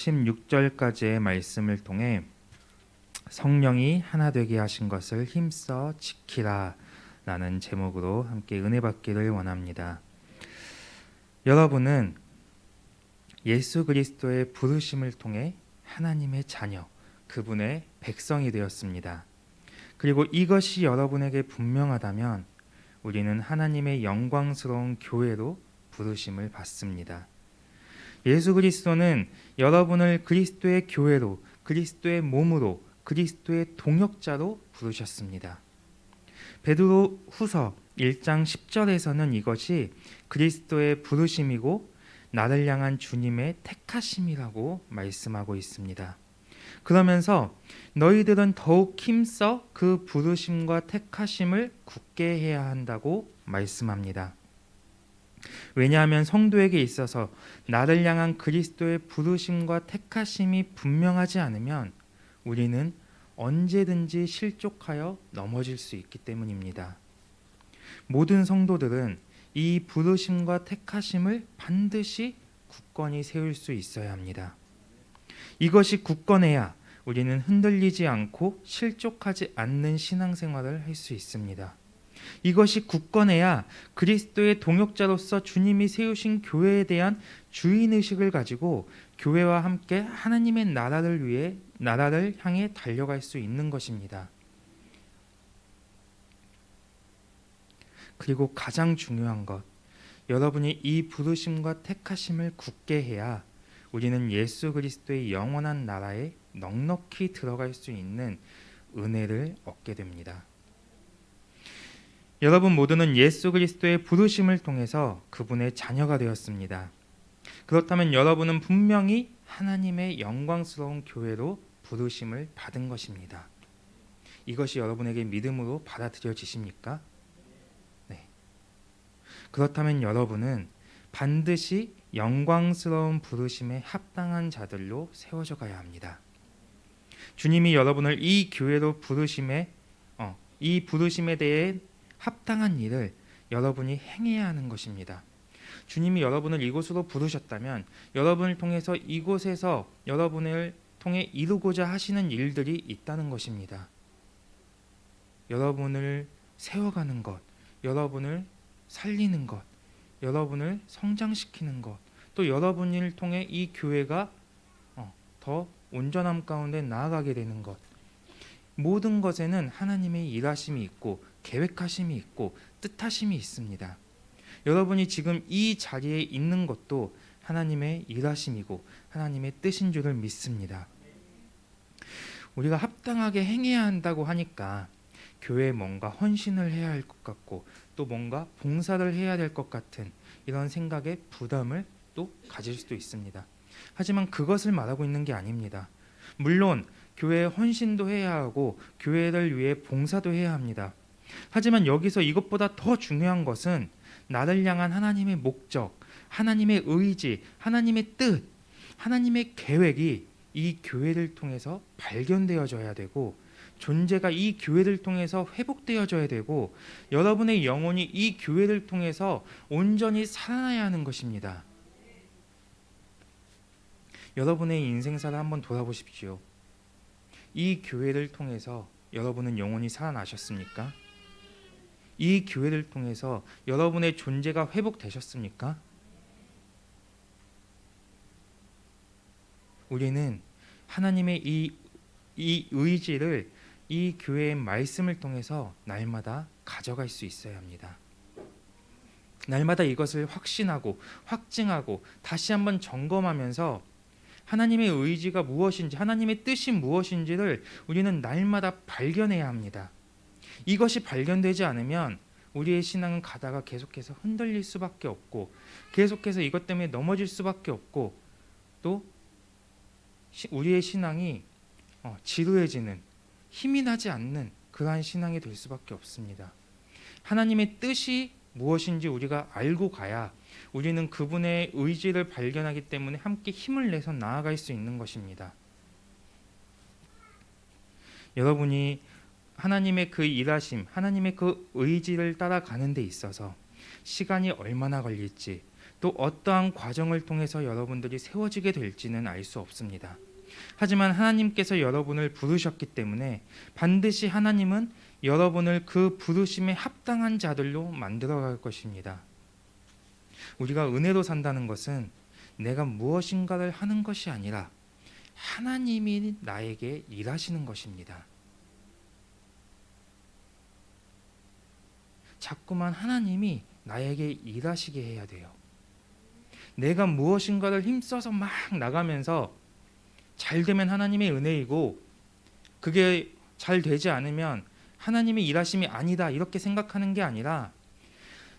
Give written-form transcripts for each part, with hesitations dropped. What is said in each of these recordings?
16절까지의 말씀을 통해 성령이 하나 되게 하신 것을 힘써 지키라 라는 제목으로 함께 은혜 받기를 원합니다. 여러분은 예수 그리스도의 부르심을 통해 하나님의 자녀, 그분의 백성이 되었습니다. 그리고 이것이 여러분에게 분명하다면 우리는 하나님의 영광스러운 교회로 부르심을 받습니다. 예수 그리스도는 여러분을 그리스도의 교회로, 그리스도의 몸으로, 그리스도의 동역자로 부르셨습니다. 베드로 후서 1장 10절에서는 이것이 그리스도의 부르심이고 나를 향한 주님의 택하심이라고 말씀하고 있습니다. 그러면서 너희들은 더욱 힘써 그 부르심과 택하심을 굳게 해야 한다고 말씀합니다. 왜냐하면 성도에게 있어서 나를 향한 그리스도의 부르심과 택하심이 분명하지 않으면 우리는 언제든지 실족하여 넘어질 수 있기 때문입니다. 모든 성도들은 이 부르심과 택하심을 반드시 굳건히 세울 수 있어야 합니다. 이것이 굳건해야 우리는 흔들리지 않고 실족하지 않는 신앙생활을 할 수 있습니다. 이것이 굳건해야 그리스도의 동역자로서 주님이 세우신 교회에 대한 주인의식을 가지고 교회와 함께 하나님의 나라를 향해 달려갈 수 있는 것입니다. 그리고 가장 중요한 것, 여러분이 이 부르심과 택하심을 굳게 해야 우리는 예수 그리스도의 영원한 나라에 넉넉히 들어갈 수 있는 은혜를 얻게 됩니다. 여러분 모두는 예수 그리스도의 부르심을 통해서 그분의 자녀가 되었습니다. 그렇다면 여러분은 분명히 하나님의 영광스러운 교회로 부르심을 받은 것입니다. 이것이 여러분에게 믿음으로 받아들여지십니까? 네. 그렇다면 여러분은 반드시 영광스러운 부르심에 합당한 자들로 세워져 가야 합니다. 주님이 여러분을 이 교회로 이 부르심에 대해 합당한 일을 여러분이 행해야 하는 것입니다. 주님이 여러분을 이곳으로 부르셨다면 여러분을 통해서 이곳에서 여러분을 통해 이루고자 하시는 일들이 있다는 것입니다. 여러분을 세워가는 것, 여러분을 살리는 것, 여러분을 성장시키는 것, 또 여러분을 통해 이 교회가 더 온전함 가운데 나아가게 되는 것, 모든 것에는 하나님의 일하심이 있고 계획하심이 있고 뜻하심이 있습니다. 여러분이 지금 이 자리에 있는 것도 하나님의 일하심이고 하나님의 뜻인 줄을 믿습니다. 우리가 합당하게 행해야 한다고 하니까 교회에 뭔가 헌신을 해야 할 것 같고 또 뭔가 봉사를 해야 될 것 같은 이런 생각에 부담을 또 가질 수도 있습니다. 하지만 그것을 말하고 있는 게 아닙니다. 물론 교회에 헌신도 해야 하고 교회를 위해 봉사도 해야 합니다. 하지만 여기서 이것보다 더 중요한 것은 나를 향한 하나님의 목적, 하나님의 의지, 하나님의 뜻, 하나님의 계획이 이 교회를 통해서 발견되어져야 되고 존재가 이 교회를 통해서 회복되어져야 되고 여러분의 영혼이 이 교회를 통해서 온전히 살아나야 하는 것입니다. 여러분의 인생사를 한번 돌아보십시오. 이 교회를 통해서 여러분은 영혼이 살아나셨습니까? 이 교회를 통해서 여러분의 존재가 회복되셨습니까? 우리는 하나님의 이 의지를 이 교회의 말씀을 통해서 날마다 가져갈 수 있어야 합니다. 날마다 이것을 확신하고 확증하고 다시 한번 점검하면서 하나님의 의지가 무엇인지, 하나님의 뜻이 무엇인지를 우리는 날마다 발견해야 합니다. 이것이 발견되지 않으면 우리의 신앙은 가다가 계속해서 흔들릴 수밖에 없고 계속해서 이것 때문에 넘어질 수밖에 없고 또 우리의 신앙이 지루해지는, 힘이 나지 않는 그러한 신앙이 될 수밖에 없습니다. 하나님의 뜻이 무엇인지 우리가 알고 가야 우리는 그분의 의지를 발견하기 때문에 함께 힘을 내서 나아갈 수 있는 것입니다. 여러분이 하나님의 그 일하심, 하나님의 그 의지를 따라가는 데 있어서 시간이 얼마나 걸릴지 또 어떠한 과정을 통해서 여러분들이 세워지게 될지는 알 수 없습니다. 하지만 하나님께서 여러분을 부르셨기 때문에 반드시 하나님은 여러분을 그 부르심에 합당한 자들로 만들어 갈 것입니다. 우리가 은혜로 산다는 것은 내가 무엇인가를 하는 것이 아니라 하나님이 나에게 일하시는 것입니다. 자꾸만 하나님이 나에게 일하시게 해야 돼요. 내가 무엇인가를 힘써서 막 나가면서 잘 되면 하나님의 은혜이고 그게 잘 되지 않으면 하나님의 일하심이 아니다 이렇게 생각하는 게 아니라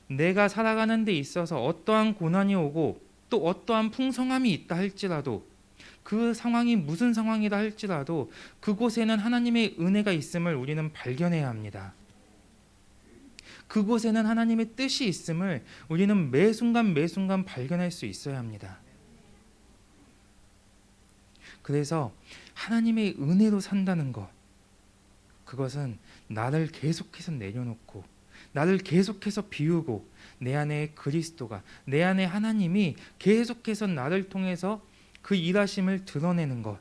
내가 살아가는 데 있어서 어떠한 고난이 오고 또 어떠한 풍성함이 있다 할지라도 그 상황이 무슨 상황이다 할지라도 그곳에는 하나님의 은혜가 있음을 우리는 발견해야 합니다. 그곳에는 하나님의 뜻이 있음을 우리는 매 순간 매 순간 발견할 수 있어야 합니다. 그래서 하나님의 은혜로 산다는 것, 그것은 나를 계속해서 내려놓고 나를 계속해서 비우고 내 안에 그리스도가, 내 안에 하나님이 계속해서 나를 통해서 그 일하심을 드러내는 것,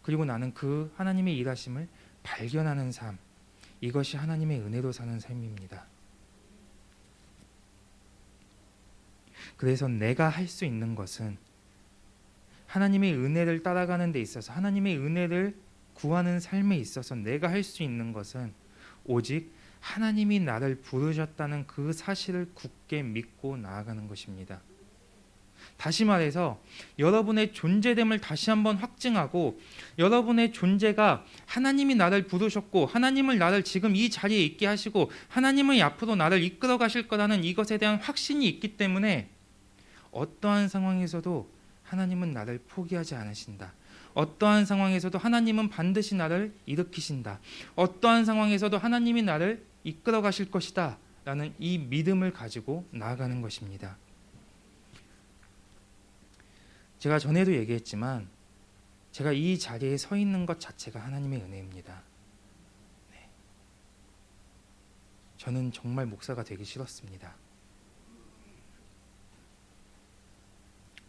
그리고 나는 그 하나님의 일하심을 발견하는 삶, 이것이 하나님의 은혜로 사는 삶입니다. 그래서 내가 할 수 있는 것은 하나님의 은혜를 따라가는 데 있어서, 하나님의 은혜를 구하는 삶에 있어서 내가 할 수 있는 것은 오직 하나님이 나를 부르셨다는 그 사실을 굳게 믿고 나아가는 것입니다. 다시 말해서 여러분의 존재됨을 다시 한번 확증하고 여러분의 존재가 하나님이 나를 부르셨고 하나님을 나를 지금 이 자리에 있게 하시고 하나님의 앞으로 나를 이끌어 가실 거라는 이것에 대한 확신이 있기 때문에 어떠한 상황에서도 하나님은 나를 포기하지 않으신다. 어떠한 상황에서도 하나님은 반드시 나를 일으키신다. 어떠한 상황에서도 하나님이 나를 이끌어 가실 것이다 라는 이 믿음을 가지고 나아가는 것입니다. 제가 전에도 얘기했지만 제가 이 자리에 서 있는 것 자체가 하나님의 은혜입니다. 네. 저는 정말 목사가 되기 싫었습니다.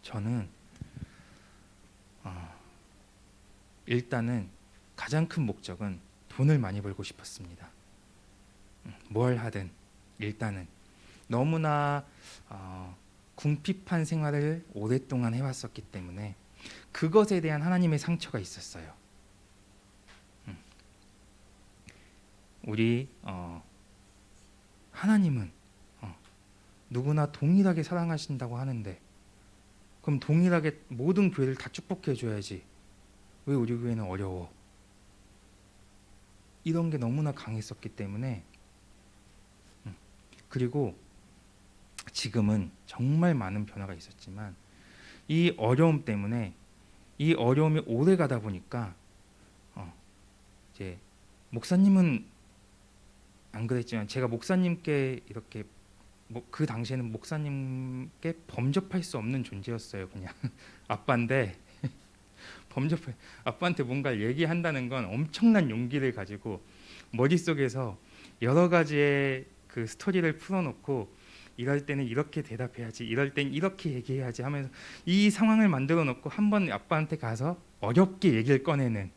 저는 일단은 가장 큰 목적은 돈을 많이 벌고 싶었습니다. 뭘 하든 일단은 너무나 궁핍한 생활을 오랫동안 해왔었기 때문에 그것에 대한 하나님의 상처가 있었어요. 우리 하나님은 누구나 동일하게 사랑하신다고 하는데 그럼 동일하게 모든 교회를 다 축복해 줘야지 왜 우리 교회는 어려워? 이런 게 너무나 강했었기 때문에 그리고 지금은 정말 많은 변화가 있었지만 이 어려움 때문에 이 어려움이 오래 가다 보니까 이제 목사님은 안 그랬지만 제가 목사님께 이렇게 그 당시에는 목사님께 범접할 수 없는 존재였어요. 그냥 아빠인데 아빠한테 뭔가 얘기한다는 건 엄청난 용기를 가지고 머릿속에서 여러 가지의 그 스토리를 풀어놓고 이럴 때는 이렇게 대답해야지, 이럴 땐 이렇게 얘기해야지 하면서 이 상황을 만들어 놓고 한번 아빠한테 가서 어렵게 얘기를 꺼내는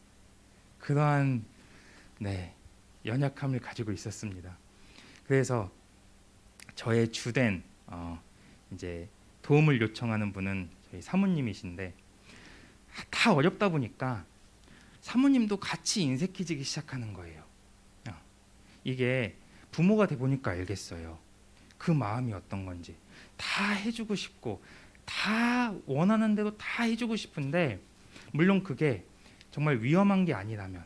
그러한 연약함을 가지고 있었습니다. 그래서 저의 주된 이제 도움을 요청하는 분은 저희 사모님이신데 다 어렵다 보니까 사모님도 같이 인색해지기 시작하는 거예요. 이게 부모가 돼 보니까 알겠어요. 그 마음이 어떤 건지. 다 해주고 싶고 다 원하는 대로 다 해주고 싶은데 물론 그게 정말 위험한 게 아니라면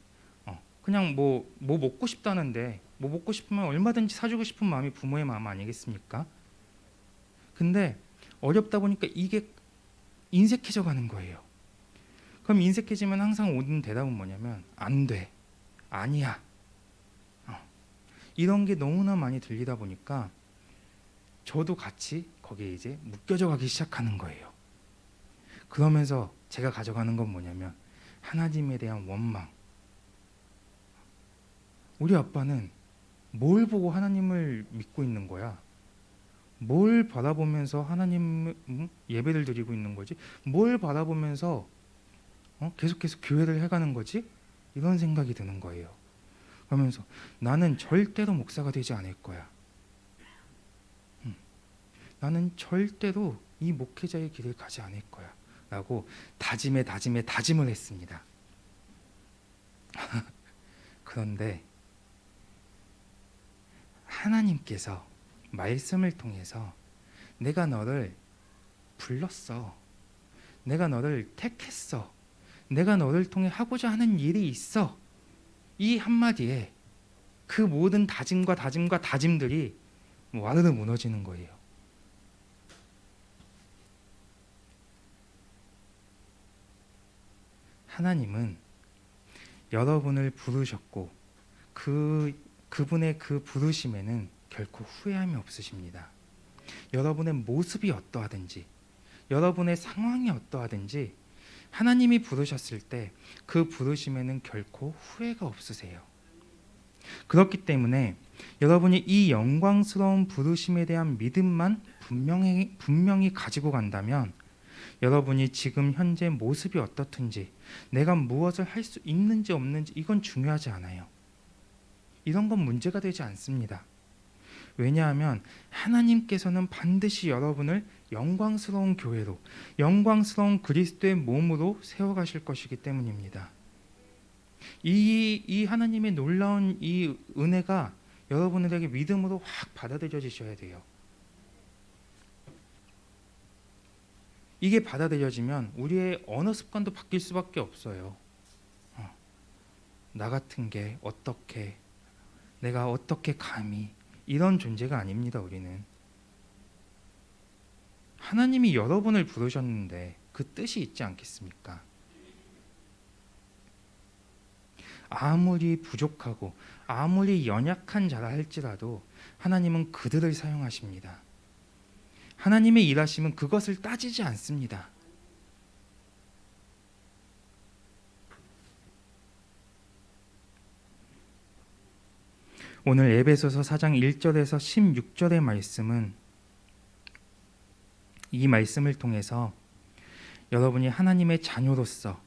그냥 뭐 먹고 싶다는데 뭐 먹고 싶으면 얼마든지 사주고 싶은 마음이 부모의 마음 아니겠습니까? 근데 어렵다 보니까 이게 인색해져 가는 거예요. 그럼 인색해지면 항상 오는 대답은 뭐냐면 안 돼, 아니야, 이런 게 너무나 많이 들리다 보니까 저도 같이 거기에 이제 묶여져 가기 시작하는 거예요. 그러면서 제가 가져가는 건 뭐냐면 하나님에 대한 원망. 우리 아빠는 뭘 보고 하나님을 믿고 있는 거야? 뭘 바라보면서 하나님 예배를 드리고 있는 거지? 뭘 바라보면서 계속해서 교회를 해가는 거지? 이런 생각이 드는 거예요. 그러면서 나는 절대로 목사가 되지 않을 거야. 나는 절대로 이 목회자의 길을 가지 않을 거야. 라고 다짐을 했습니다. 그런데 하나님께서 말씀을 통해서 내가 너를 불렀어. 내가 너를 택했어. 내가 너를 통해 하고자 하는 일이 있어. 이 한마디에 그 모든 다짐들이 와르르 무너지는 거예요. 하나님은 여러분을 부르셨고 그분의 그 부르심에는 결코 후회함이 없으십니다. 여러분의 모습이 어떠하든지 여러분의 상황이 어떠하든지 하나님이 부르셨을 때 그 부르심에는 결코 후회가 없으세요. 그렇기 때문에 여러분이 이 영광스러운 부르심에 대한 믿음만 분명히 가지고 간다면 여러분이 지금 현재 모습이 어떻든지 내가 무엇을 할 수 있는지 없는지 이건 중요하지 않아요. 이런 건 문제가 되지 않습니다. 왜냐하면 하나님께서는 반드시 여러분을 영광스러운 교회로, 영광스러운 그리스도의 몸으로 세워가실 것이기 때문입니다. 이 하나님의 놀라운 이 은혜가 여러분들에게 믿음으로 확 받아들여지셔야 돼요. 이게 받아들여지면 우리의 언어 습관도 바뀔 수밖에 없어요. 나 같은 게 어떻게, 내가 어떻게 감히, 이런 존재가 아닙니다. 우리는 하나님이 여러분을 부르셨는데 그 뜻이 있지 않겠습니까? 아무리 부족하고 아무리 연약한 자라 할지라도 하나님은 그들을 사용하십니다. 하나님의 일하심은 그것을 따지지 않습니다. 오늘 에베소서 4장 1절에서 16절의 말씀은 이 말씀을 통해서 여러분이 하나님의 자녀로서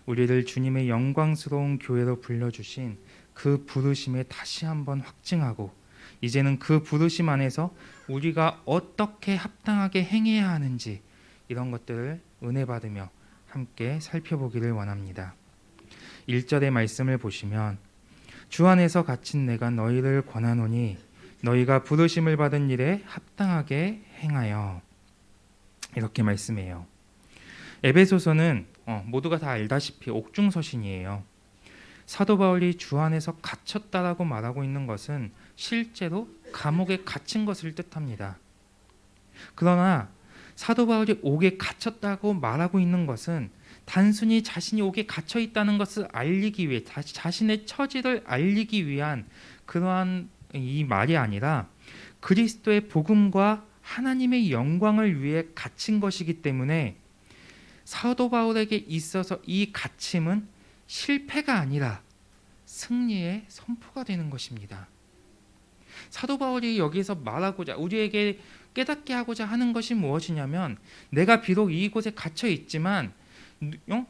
우리를 주님의 영광스러운 교회로 불러주신 그 부르심에 다시 한번 확증하고 이제는 그 부르심 안에서 우리가 어떻게 합당하게 행해야 하는지 이런 것들을 은혜 받으며 함께 살펴보기를 원합니다. 1절의 말씀을 보시면 주 안에서 갇힌 내가 너희를 권하노니 너희가 부르심을 받은 일에 합당하게 행하여, 이렇게 말씀해요. 에베소서는 모두가 다 알다시피 옥중서신이에요. 사도 바울이 주 안에서 갇혔다라고 말하고 있는 것은 실제로 감옥에 갇힌 것을 뜻합니다. 그러나 사도 바울이 옥에 갇혔다고 말하고 있는 것은 단순히 자신이 옥에 갇혀 있다는 것을 알리기 위해, 자신의 처지를 알리기 위한 그러한 이 말이 아니라 그리스도의 복음과 하나님의 영광을 위해 갇힌 것이기 때문에 사도 바울에게 있어서 이 갇힘은 실패가 아니라 승리의 선포가 되는 것입니다. 사도 바울이 여기서 말하고자, 우리에게 깨닫게 하고자 하는 것이 무엇이냐면, 내가 비록 이곳에 갇혀 있지만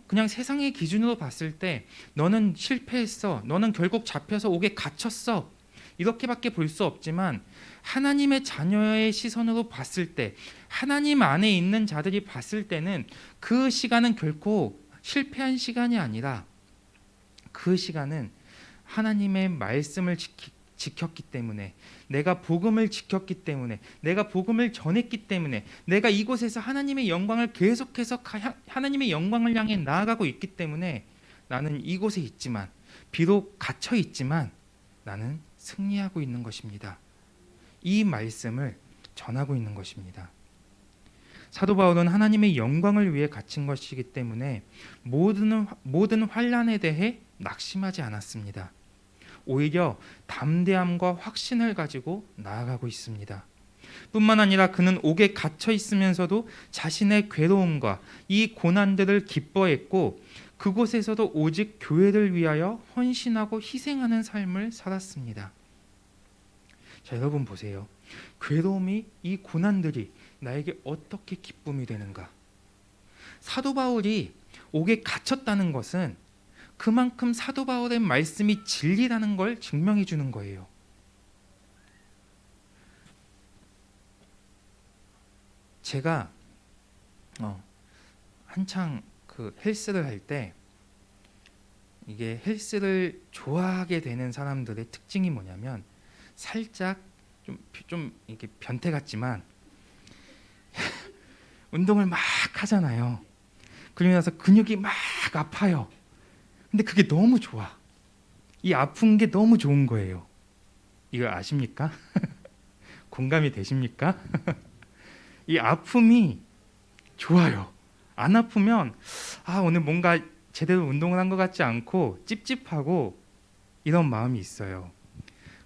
그냥 세상의 기준으로 봤을 때 너는 실패했어, 너는 결국 잡혀서 옥에 갇혔어, 이렇게밖에 볼 수 없지만 하나님의 자녀의 시선으로 봤을 때, 하나님 안에 있는 자들이 봤을 때는 그 시간은 결코 실패한 시간이 아니라 그 시간은 하나님의 말씀을 지켰기 때문에, 내가 복음을 지켰기 때문에, 내가 복음을 전했기 때문에, 내가 이곳에서 하나님의 영광을 계속해서 하나님의 영광을 향해 나아가고 있기 때문에 나는 이곳에 있지만, 비록 갇혀 있지만 나는 승리하고 있는 것입니다. 이 말씀을 전하고 있는 것입니다. 사도 바울은 하나님의 영광을 위해 갇힌 것이기 때문에 모든 환난에 대해 낙심하지 않았습니다. 오히려 담대함과 확신을 가지고 나아가고 있습니다. 뿐만 아니라 그는 옥에 갇혀 있으면서도 자신의 괴로움과 이 고난들을 기뻐했고 그곳에서도 오직 교회를 위하여 헌신하고 희생하는 삶을 살았습니다. 자, 여러분 보세요. 괴로움이, 이 고난들이 나에게 어떻게 기쁨이 되는가? 사도 바울이 옥에 갇혔다는 것은 그만큼 사도 바울의 말씀이 진리라는 걸 증명해 주는 거예요. 제가 한창 그 헬스를 할 때, 이게 헬스를 좋아하게 되는 사람들의 특징이 뭐냐면 살짝 좀 이렇게 변태 같지만 운동을 막 하잖아요. 그러고 나서 근육이 막 아파요. 근데 그게 너무 좋아. 이 아픈 게 너무 좋은 거예요. 이거 아십니까? 공감이 되십니까? 이 아픔이 좋아요. 안 아프면 오늘 뭔가 제대로 운동을 한 것 같지 않고 찝찝하고 이런 마음이 있어요.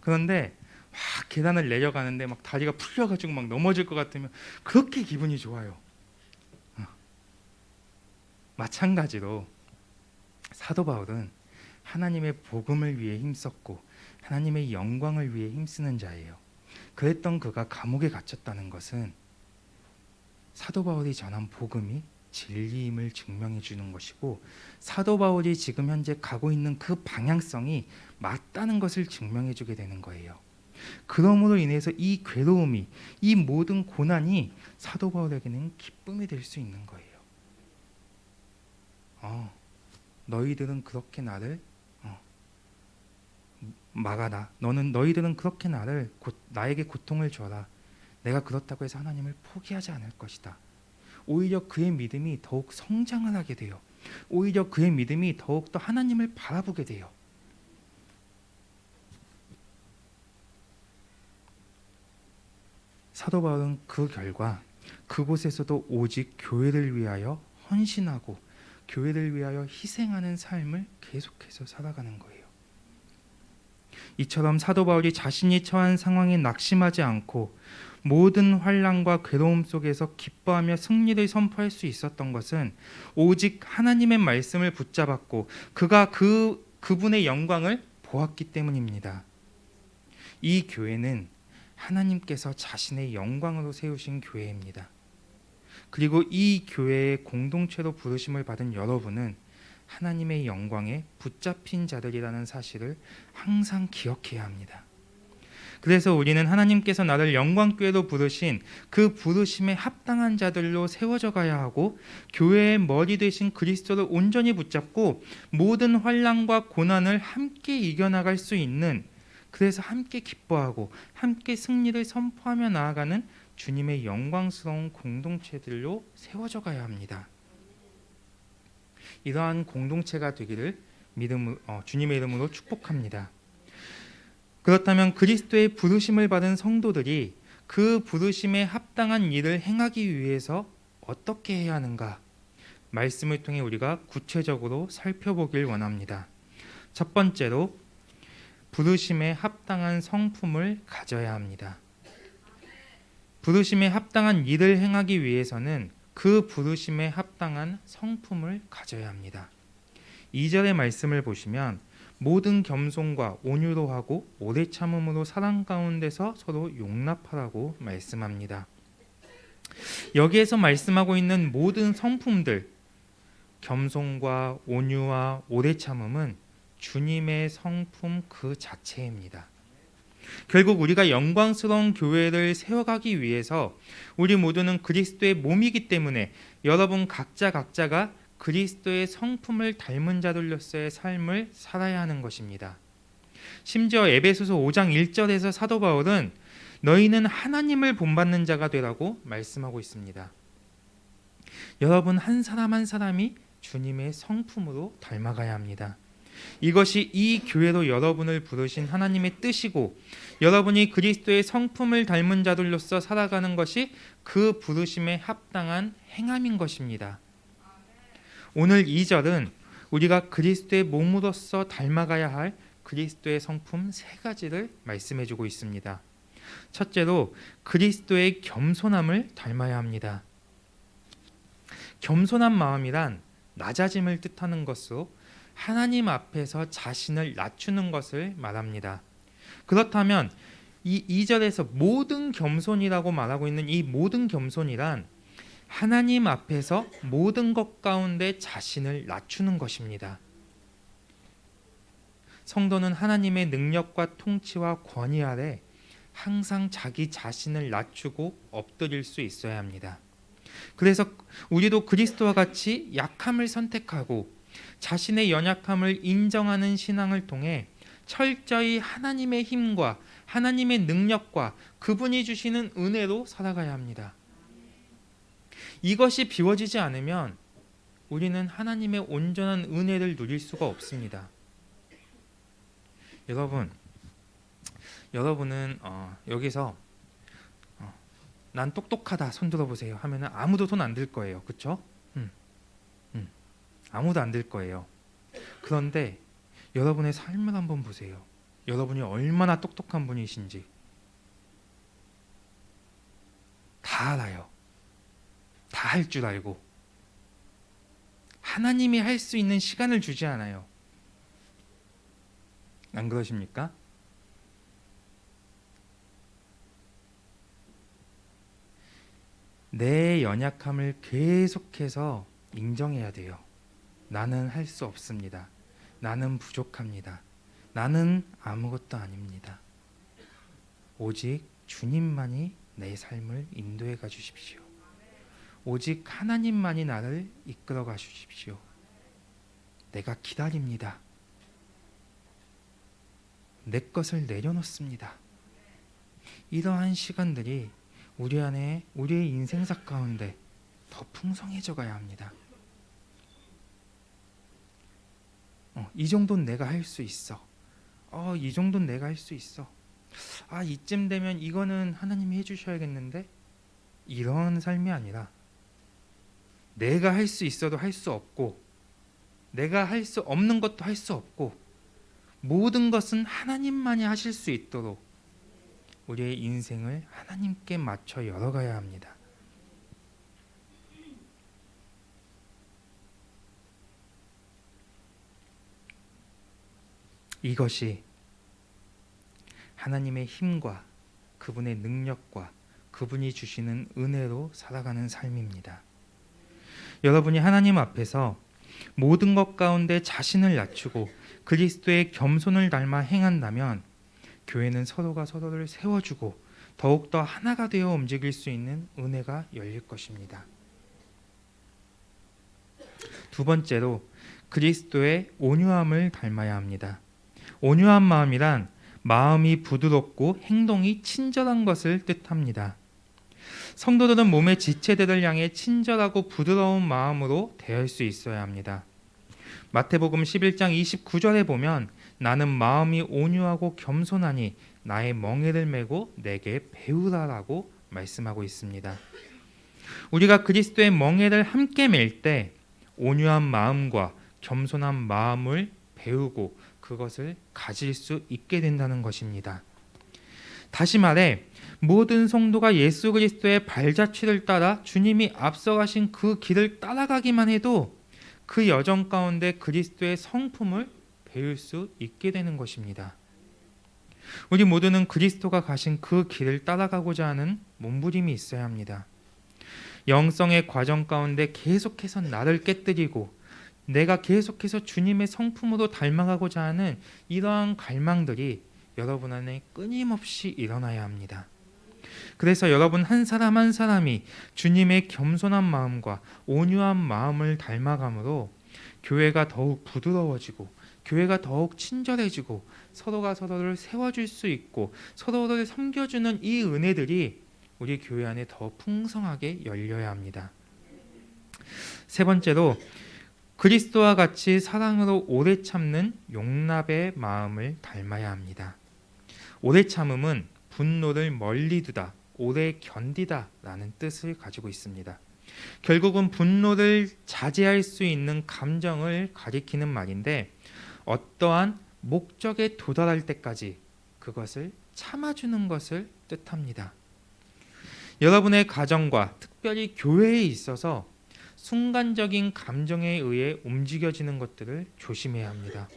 그런데 막 계단을 내려가는데 막 다리가 풀려가지고 막 넘어질 것 같으면 그렇게 기분이 좋아요. 마찬가지로 사도 바울은 하나님의 복음을 위해 힘썼고 하나님의 영광을 위해 힘쓰는 자예요. 그랬던 그가 감옥에 갇혔다는 것은 사도 바울이 전한 복음이 진리임을 증명해 주는 것이고, 사도 바울이 지금 현재 가고 있는 그 방향성이 맞다는 것을 증명해 주게 되는 거예요. 그러므로 인해서 이 괴로움이, 이 모든 고난이 사도 바울에게는 기쁨이 될 수 있는 거예요. 너희들은 그렇게 나를 막아라. 너희들은 그렇게 나에게 고통을 줘라. 내가 그렇다고 해서 하나님을 포기하지 않을 것이다. 오히려 그의 믿음이 더욱 성장을 하게 돼요. 오히려 그의 믿음이 더욱더 하나님을 바라보게 돼요. 사도 바울은 그 결과 그곳에서도 오직 교회를 위하여 헌신하고 교회를 위하여 희생하는 삶을 계속해서 살아가는 거예요. 이처럼 사도 바울이 자신이 처한 상황에 낙심하지 않고 모든 환난과 괴로움 속에서 기뻐하며 승리를 선포할 수 있었던 것은 오직 하나님의 말씀을 붙잡았고 그가 그분의 영광을 보았기 때문입니다. 이 교회는 하나님께서 자신의 영광으로 세우신 교회입니다. 그리고 이 교회의 공동체로 부르심을 받은 여러분은 하나님의 영광에 붙잡힌 자들이라는 사실을 항상 기억해야 합니다. 그래서 우리는 하나님께서 나를 영광교회로 부르신 그 부르심에 합당한 자들로 세워져 가야 하고, 교회의 머리 되신 그리스도를 온전히 붙잡고 모든 환난과 고난을 함께 이겨나갈 수 있는, 그래서 함께 기뻐하고 함께 승리를 선포하며 나아가는 주님의 영광스러운 공동체들로 세워져 가야 합니다. 이러한 공동체가 되기를 주님의 이름으로 축복합니다. 그렇다면 그리스도의 부르심을 받은 성도들이 그 부르심에 합당한 일을 행하기 위해서 어떻게 해야 하는가? 말씀을 통해 우리가 구체적으로 살펴보길 원합니다. 첫 번째로 부르심에 합당한 성품을 가져야 합니다. 부르심에 합당한 일을 행하기 위해서는 그 부르심에 합당한 성품을 가져야 합니다. 2절의 말씀을 보시면 모든 겸손과 온유로 하고 오래 참음으로 사랑 가운데서 서로 용납하라고 말씀합니다. 여기에서 말씀하고 있는 모든 성품들, 겸손과 온유와 오래 참음은 주님의 성품 그 자체입니다. 결국 우리가 영광스러운 교회를 세워가기 위해서 우리 모두는 그리스도의 몸이기 때문에 여러분 각자가 그리스도의 성품을 닮은 자들로서의 삶을 살아야 하는 것입니다. 심지어 에베소서 5장 1절에서 사도 바울은 너희는 하나님을 본받는 자가 되라고 말씀하고 있습니다. 여러분 한 사람 한 사람이 주님의 성품으로 닮아가야 합니다. 이것이 이 교회로 여러분을 부르신 하나님의 뜻이고, 여러분이 그리스도의 성품을 닮은 자들로서 살아가는 것이 그 부르심에 합당한 행함인 것입니다. 오늘 2절은 우리가 그리스도의 몸으로서 닮아가야 할 그리스도의 성품 3가지를 말씀해주고 있습니다. 첫째로 그리스도의 겸손함을 닮아야 합니다. 겸손한 마음이란 낮아짐을 뜻하는 것으로 하나님 앞에서 자신을 낮추는 것을 말합니다. 그렇다면 이 2절에서 모든 겸손이라고 말하고 있는 이 모든 겸손이란 하나님 앞에서 모든 것 가운데 자신을 낮추는 것입니다. 성도는 하나님의 능력과 통치와 권위 아래 항상 자기 자신을 낮추고 엎드릴 수 있어야 합니다. 그래서 우리도 그리스도와 같이 약함을 선택하고 자신의 연약함을 인정하는 신앙을 통해 철저히 하나님의 힘과 하나님의 능력과 그분이 주시는 은혜로 살아가야 합니다. 이것이 비워지지 않으면 우리는 하나님의 온전한 은혜를 누릴 수가 없습니다. 여러분은 여기서 난 똑똑하다 손 들어보세요 하면은 아무도 손 안 들 거예요. 그렇죠? 아무도 안 들 거예요. 그런데 여러분의 삶을 한번 보세요. 여러분이 얼마나 똑똑한 분이신지 다 알아요. 다 할 줄 알고 하나님이 할 수 있는 시간을 주지 않아요. 안 그러십니까? 내 연약함을 계속해서 인정해야 돼요. 나는 할 수 없습니다. 나는 부족합니다. 나는 아무것도 아닙니다. 오직 주님만이 내 삶을 인도해 가 주십시오. 오직 하나님만이 나를 이끌어 가 주십시오. 내가 기다립니다. 내 것을 내려놓습니다. 이러한 시간들이 우리 안에 우리의 인생사 가운데 더 풍성해져 가야 합니다. 이 정도는 내가 할 수 있어. 이 정도는 내가 할 수 있어. 이쯤 되면 이거는 하나님이 해주셔야겠는데, 이런 삶이 아니라 내가 할 수 있어도 할 수 없고, 내가 할 수 없는 것도 할 수 없고, 모든 것은 하나님만이 하실 수 있도록 우리의 인생을 하나님께 맞춰 열어가야 합니다. 이것이 하나님의 힘과 그분의 능력과 그분이 주시는 은혜로 살아가는 삶입니다. 여러분이 하나님 앞에서 모든 것 가운데 자신을 낮추고 그리스도의 겸손을 닮아 행한다면 교회는 서로가 서로를 세워주고 더욱더 하나가 되어 움직일 수 있는 은혜가 열릴 것입니다. 두 번째로 그리스도의 온유함을 닮아야 합니다. 온유한 마음이란 마음이 부드럽고 행동이 친절한 것을 뜻합니다. 성도들은 몸의 지체들을 향해 친절하고 부드러운 마음으로 대할 수 있어야 합니다. 마태복음 11장 29절에 보면 나는 마음이 온유하고 겸손하니 나의 멍에를 메고 내게 배우라라고 말씀하고 있습니다. 우리가 그리스도의 멍에를 함께 맬 때 온유한 마음과 겸손한 마음을 배우고 그것을 가질 수 있게 된다는 것입니다. 다시 말해 모든 성도가 예수 그리스도의 발자취를 따라 주님이 앞서가신 그 길을 따라가기만 해도 그 여정 가운데 그리스도의 성품을 배울 수 있게 되는 것입니다. 우리 모두는 그리스도가 가신 그 길을 따라가고자 하는 몸부림이 있어야 합니다. 영성의 과정 가운데 계속해서 나를 깨뜨리고 내가 계속해서 주님의 성품으로 닮아가고자 하는 이러한 갈망들이 여러분 안에 끊임없이 일어나야 합니다. 그래서 여러분 한 사람 한 사람이 주님의 겸손한 마음과 온유한 마음을 닮아감으로 교회가 더욱 부드러워지고 교회가 더욱 친절해지고 서로가 서로를 세워줄 수 있고 서로를 섬겨주는 이 은혜들이 우리 교회 안에 더 풍성하게 열려야 합니다. 세 번째로 그리스도와 같이 사랑으로 오래 참는 용납의 마음을 닮아야 합니다. 오래 참음은 분노를 멀리 두다, 오래 견디다 라는 뜻을 가지고 있습니다. 결국은 분노를 자제할 수 있는 감정을 가리키는 말인데 어떠한 목적에 도달할 때까지 그것을 참아주는 것을 뜻합니다. 여러분의 가정과 특별히 교회에 있어서 순간적인 감정에 의해 움직여지는 것들을 조심해야 합니다.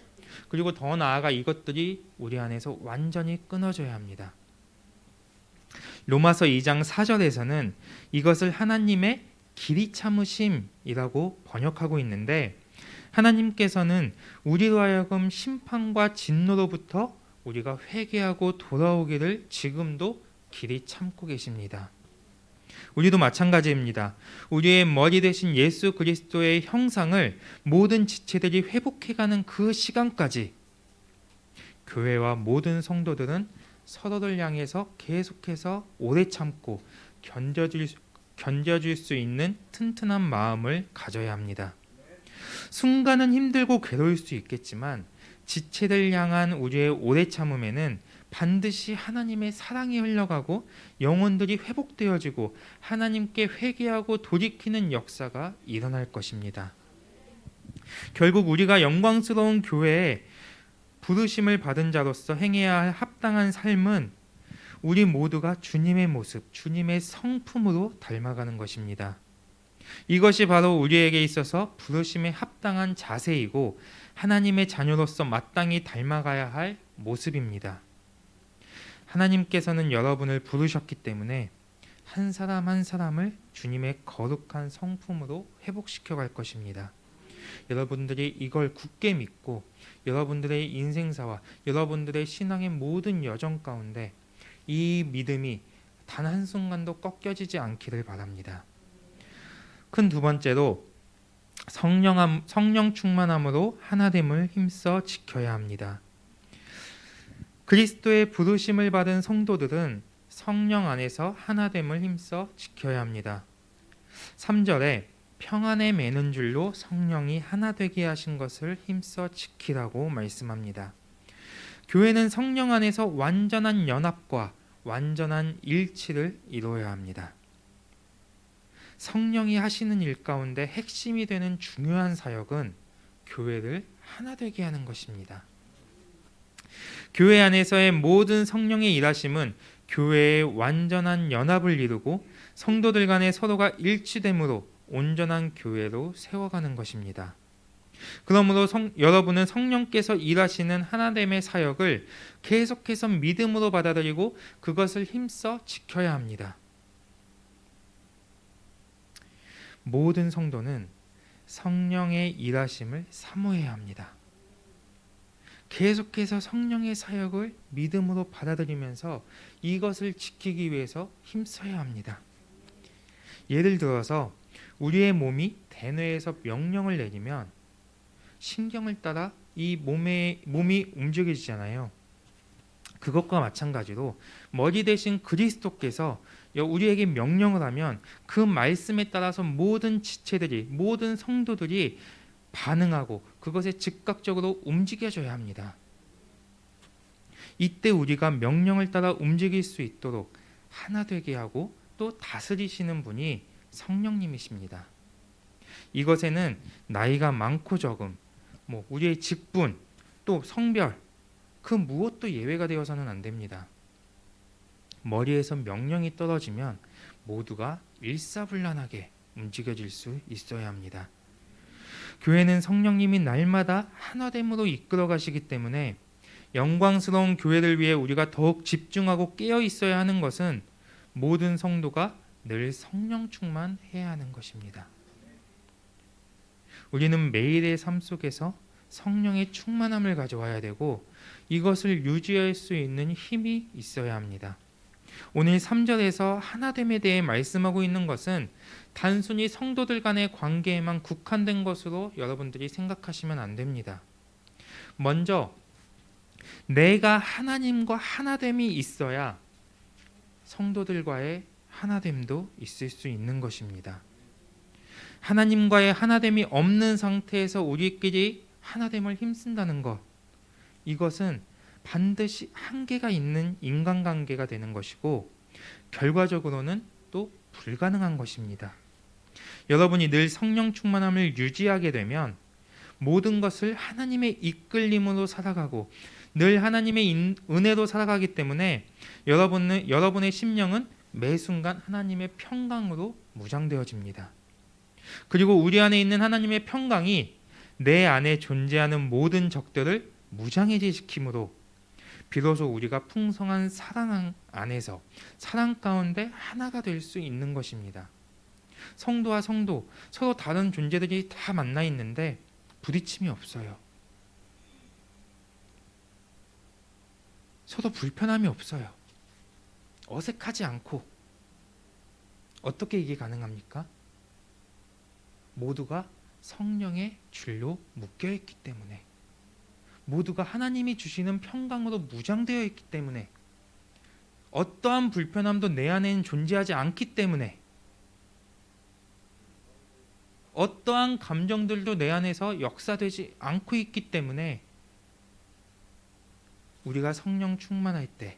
그리고 더 나아가 이것들이 우리 안에서 완전히 끊어져야 합니다. 로마서 2장 4절에서는 이것을 하나님의 길이 참으심이라고 번역하고 있는데, 하나님께서는 우리로 하여금 심판과 진노로부터 우리가 회개하고 돌아오기를 지금도 길이 참고 계십니다. 우리도 마찬가지입니다. 우리의 머리 대신 예수 그리스도의 형상을 모든 지체들이 회복해가는 그 시간까지 교회와 모든 성도들은 서로를 향해서 계속해서 오래 참고 견뎌줄 수 있는 튼튼한 마음을 가져야 합니다. 순간은 힘들고 괴로울 수 있겠지만 지체를 향한 우리의 오래 참음에는 반드시 하나님의 사랑이 흘러가고 영혼들이 회복되어지고 하나님께 회개하고 돌이키는 역사가 일어날 것입니다. 결국 우리가 영광스러운 교회에 부르심을 받은 자로서 행해야 할 합당한 삶은 우리 모두가 주님의 모습, 주님의 성품으로 닮아가는 것입니다. 이것이 바로 우리에게 있어서 부르심에 합당한 자세이고 하나님의 자녀로서 마땅히 닮아가야 할 모습입니다. 하나님께서는 여러분을 부르셨기 때문에 한 사람 한 사람을 주님의 거룩한 성품으로 회복시켜 갈 것입니다. 여러분들이 이걸 굳게 믿고 여러분들의 인생사와 여러분들의 신앙의 모든 여정 가운데 이 믿음이 단 한순간도 꺾여지지 않기를 바랍니다. 큰 두 번째로 성령 충만함으로 하나됨을 힘써 지켜야 합니다. 그리스도의 부르심을 받은 성도들은 성령 안에서 하나됨을 힘써 지켜야 합니다. 3절에 평안에 매는 줄로 성령이 하나 되게 하신 것을 힘써 지키라고 말씀합니다. 교회는 성령 안에서 완전한 연합과 완전한 일치를 이루어야 합니다. 성령이 하시는 일 가운데 핵심이 되는 중요한 사역은 교회를 하나 되게 하는 것입니다. 교회 안에서의 모든 성령의 일하심은 교회의 완전한 연합을 이루고 성도들 간의 서로가 일치됨으로 온전한 교회로 세워가는 것입니다. 그러므로 여러분은 성령께서 일하시는 하나됨의 사역을 계속해서 믿음으로 받아들이고 그것을 힘써 지켜야 합니다. 모든 성도는 성령의 일하심을 사모해야 합니다. 계속해서 성령의 사역을 믿음으로 받아들이면서 이것을 지키기 위해서 힘써야 합니다. 예를 들어서 우리의 몸이 대뇌에서 명령을 내리면 신경을 따라 이 몸이 움직여지잖아요. 그것과 마찬가지로 머리 대신 그리스도께서 우리에게 명령을 하면 그 말씀에 따라서 모든 지체들이, 모든 성도들이 반응하고 그것에 즉각적으로 움직여줘야 합니다. 이때 우리가 명령을 따라 움직일 수 있도록 하나 되게 하고 또 다스리시는 분이 성령님이십니다. 이것에는 나이가 많고 적음, 우리의 직분, 또 성별, 그 무엇도 예외가 되어서는 안 됩니다. 머리에서 명령이 떨어지면 모두가 일사불란하게 움직여질 수 있어야 합니다. 교회는 성령님이 날마다 하나됨으로 이끌어 가시기 때문에 영광스러운 교회를 위해 우리가 더욱 집중하고 깨어 있어야 하는 것은 모든 성도가 늘 성령 충만해야 하는 것입니다. 우리는 매일의 삶 속에서 성령의 충만함을 가져와야 되고 이것을 유지할 수 있는 힘이 있어야 합니다. 오늘 3절에서 하나됨에 대해 말씀하고 있는 것은 단순히 성도들 간의 관계에만 국한된 것으로 여러분들이 생각하시면 안 됩니다. 먼저 내가 하나님과 하나됨이 있어야 성도들과의 하나됨도 있을 수 있는 것입니다. 하나님과의 하나됨이 없는 상태에서 우리끼리 하나됨을 힘쓴다는 것, 이것은 반드시 한계가 있는 인간관계가 되는 것이고 결과적으로는 또 불가능한 것입니다. 여러분이 늘 성령 충만함을 유지하게 되면 모든 것을 하나님의 이끌림으로 살아가고 늘 하나님의 은혜로 살아가기 때문에 여러분의 심령은 매 순간 하나님의 평강으로 무장되어집니다. 그리고 우리 안에 있는 하나님의 평강이 내 안에 존재하는 모든 적들을 무장해제시키므로 비로소 우리가 풍성한 사랑 안에서 사랑 가운데 하나가 될 수 있는 것입니다. 성도와 성도 서로 다른 존재들이 다 만나 있는데 부딪힘이 없어요. 서로 불편함이 없어요. 어색하지 않고. 어떻게 이게 가능합니까? 모두가 성령의 줄로 묶여 있기 때문에, 모두가 하나님이 주시는 평강으로 무장되어 있기 때문에, 어떠한 불편함도 내 안에는 존재하지 않기 때문에, 어떠한 감정들도 내 안에서 역사되지 않고 있기 때문에, 우리가 성령 충만할 때,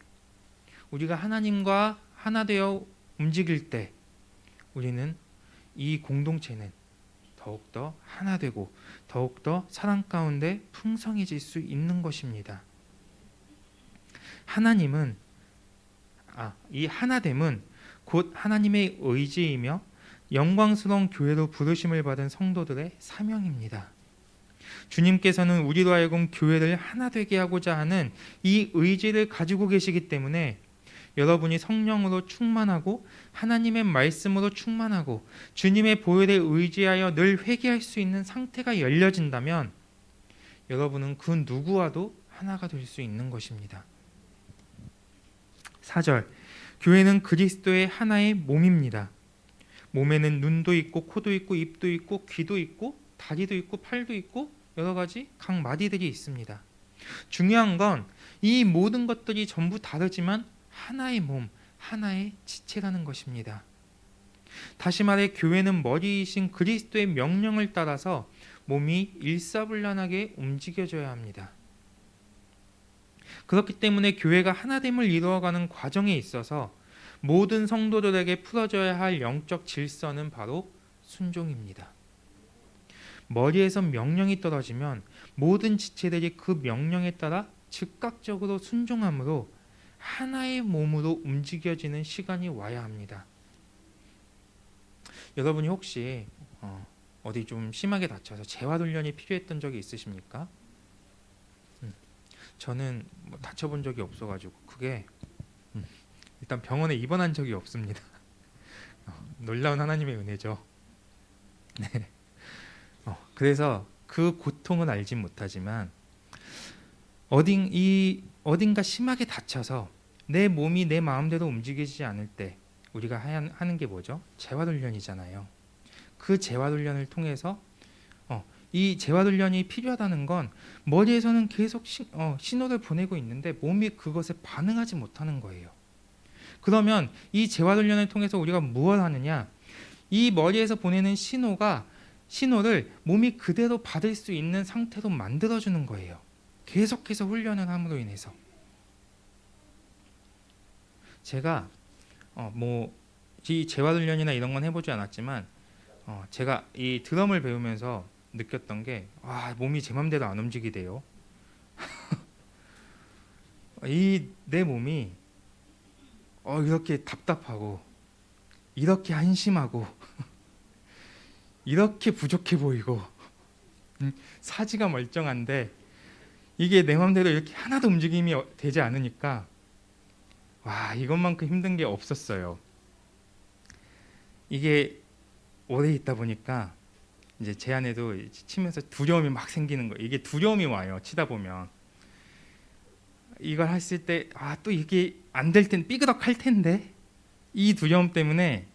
우리가 하나님과 하나 되어 움직일 때, 우리는 이 공동체는 더욱더 하나 되고 더욱더 사랑 가운데 풍성해질 수 있는 것입니다. 하나님은 이 하나됨은 곧 하나님의 의지이며 영광스러운 교회로 부르심을 받은 성도들의 사명입니다. 주님께서는 우리로 하여금 교회를 하나 되게 하고자 하는 이 의지를 가지고 계시기 때문에 여러분이 성령으로 충만하고 하나님의 말씀으로 충만하고 주님의 보혈에 의지하여 늘 회개할 수 있는 상태가 열려진다면 여러분은 그 누구와도 하나가 될 수 있는 것입니다. 4절, 교회는 그리스도의 하나의 몸입니다. 몸에는 눈도 있고 코도 있고 입도 있고 귀도 있고 다리도 있고 팔도 있고 여러 가지 각 마디들이 있습니다. 중요한 건 이 모든 것들이 전부 다르지만 하나의 몸, 하나의 지체라는 것입니다. 다시 말해 교회는 머리이신 그리스도의 명령을 따라서 몸이 일사불란하게 움직여져야 합니다. 그렇기 때문에 교회가 하나됨을 이루어가는 과정에 있어서 모든 성도들에게 풀어져야 할 영적 질서는 바로 순종입니다. 머리에서 명령이 떨어지면 모든 지체들이 그 명령에 따라 즉각적으로 순종함으로 하나의 몸으로 움직여지는 시간이 와야 합니다. 여러분이 혹시 어디 좀 심하게 다쳐서 재활훈련이 필요했던 적이 있으십니까? 저는 다쳐본 적이 없어가지고 그게 일단 병원에 입원한 적이 없습니다. 놀라운 하나님의 은혜죠. 네. 그래서 그 고통은 알지 못하지만 어딘가 심하게 다쳐서 내 몸이 내 마음대로 움직이지 않을 때 우리가 하는 게 뭐죠? 재활훈련이잖아요. 그 재활훈련을 통해서 이 재활훈련이 필요하다는 건 머리에서는 계속 신호를 보내고 있는데 몸이 그것에 반응하지 못하는 거예요. 그러면 이 재활훈련을 통해서 우리가 무엇을 하느냐? 이 머리에서 보내는 신호를 몸이 그대로 받을 수 있는 상태로 만들어주는 거예요. 계속해서 훈련을 함으로 인해서. 제가 이 재활훈련이나 이런 건 해보지 않았지만 제가 이 드럼을 배우면서 느꼈던 게 몸이 제 맘대로 안 움직이대요. 내 몸이 이렇게 답답하고 이렇게 한심하고 이렇게 부족해 보이고 사지가 멀쩡한데 이게 내 맘대로 이렇게 하나도 움직임이 되지 않으니까 이것만큼 힘든 게 없었어요. 이게 오래 있다 보니까 이제 제 안에도 치면서 두려움이 막 생기는 거예요. 이게 두려움이 와요. 치다 보면 이걸 했을 때 또 이게 안 될 텐데 삐그덕할 텐데 이 두려움 때문에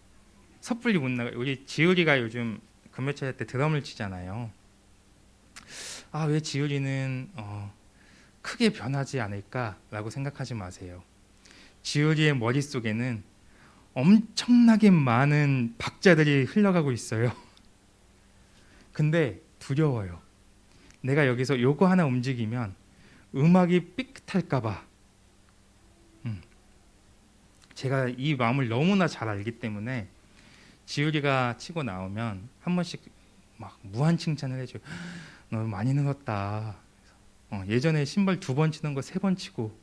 섣불리 못 나가요. 우리 지율이가 요즘 금요철 때 드럼을 치잖아요. 왜 지율이는 크게 변하지 않을까라고 생각하지 마세요. 지율이의 머릿속에는 엄청나게 많은 박자들이 흘러가고 있어요. 근데 두려워요. 내가 여기서 요거 하나 움직이면 음악이 삐끗할까 봐. 제가 이 마음을 너무나 잘 알기 때문에 지율이가 치고 나오면 한 번씩 막 무한 칭찬을 해줘요. 너 많이 늘었다. 예전에 신발 2번 치는 거 3번 치고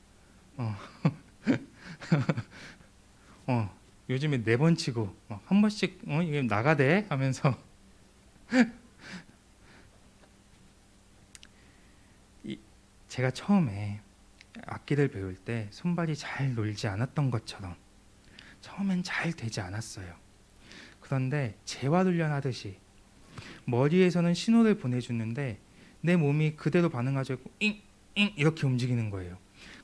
요즘에 4번 치고 한 번씩 이게 나가대 하면서 제가 처음에 악기를 배울 때 손발이 잘 놀지 않았던 것처럼 처음엔 잘 되지 않았어요. 그런데 재활훈련하듯이 머리에서는 신호를 보내주는데 내 몸이 그대로 반응하지 않고 잉잉 이렇게 움직이는 거예요.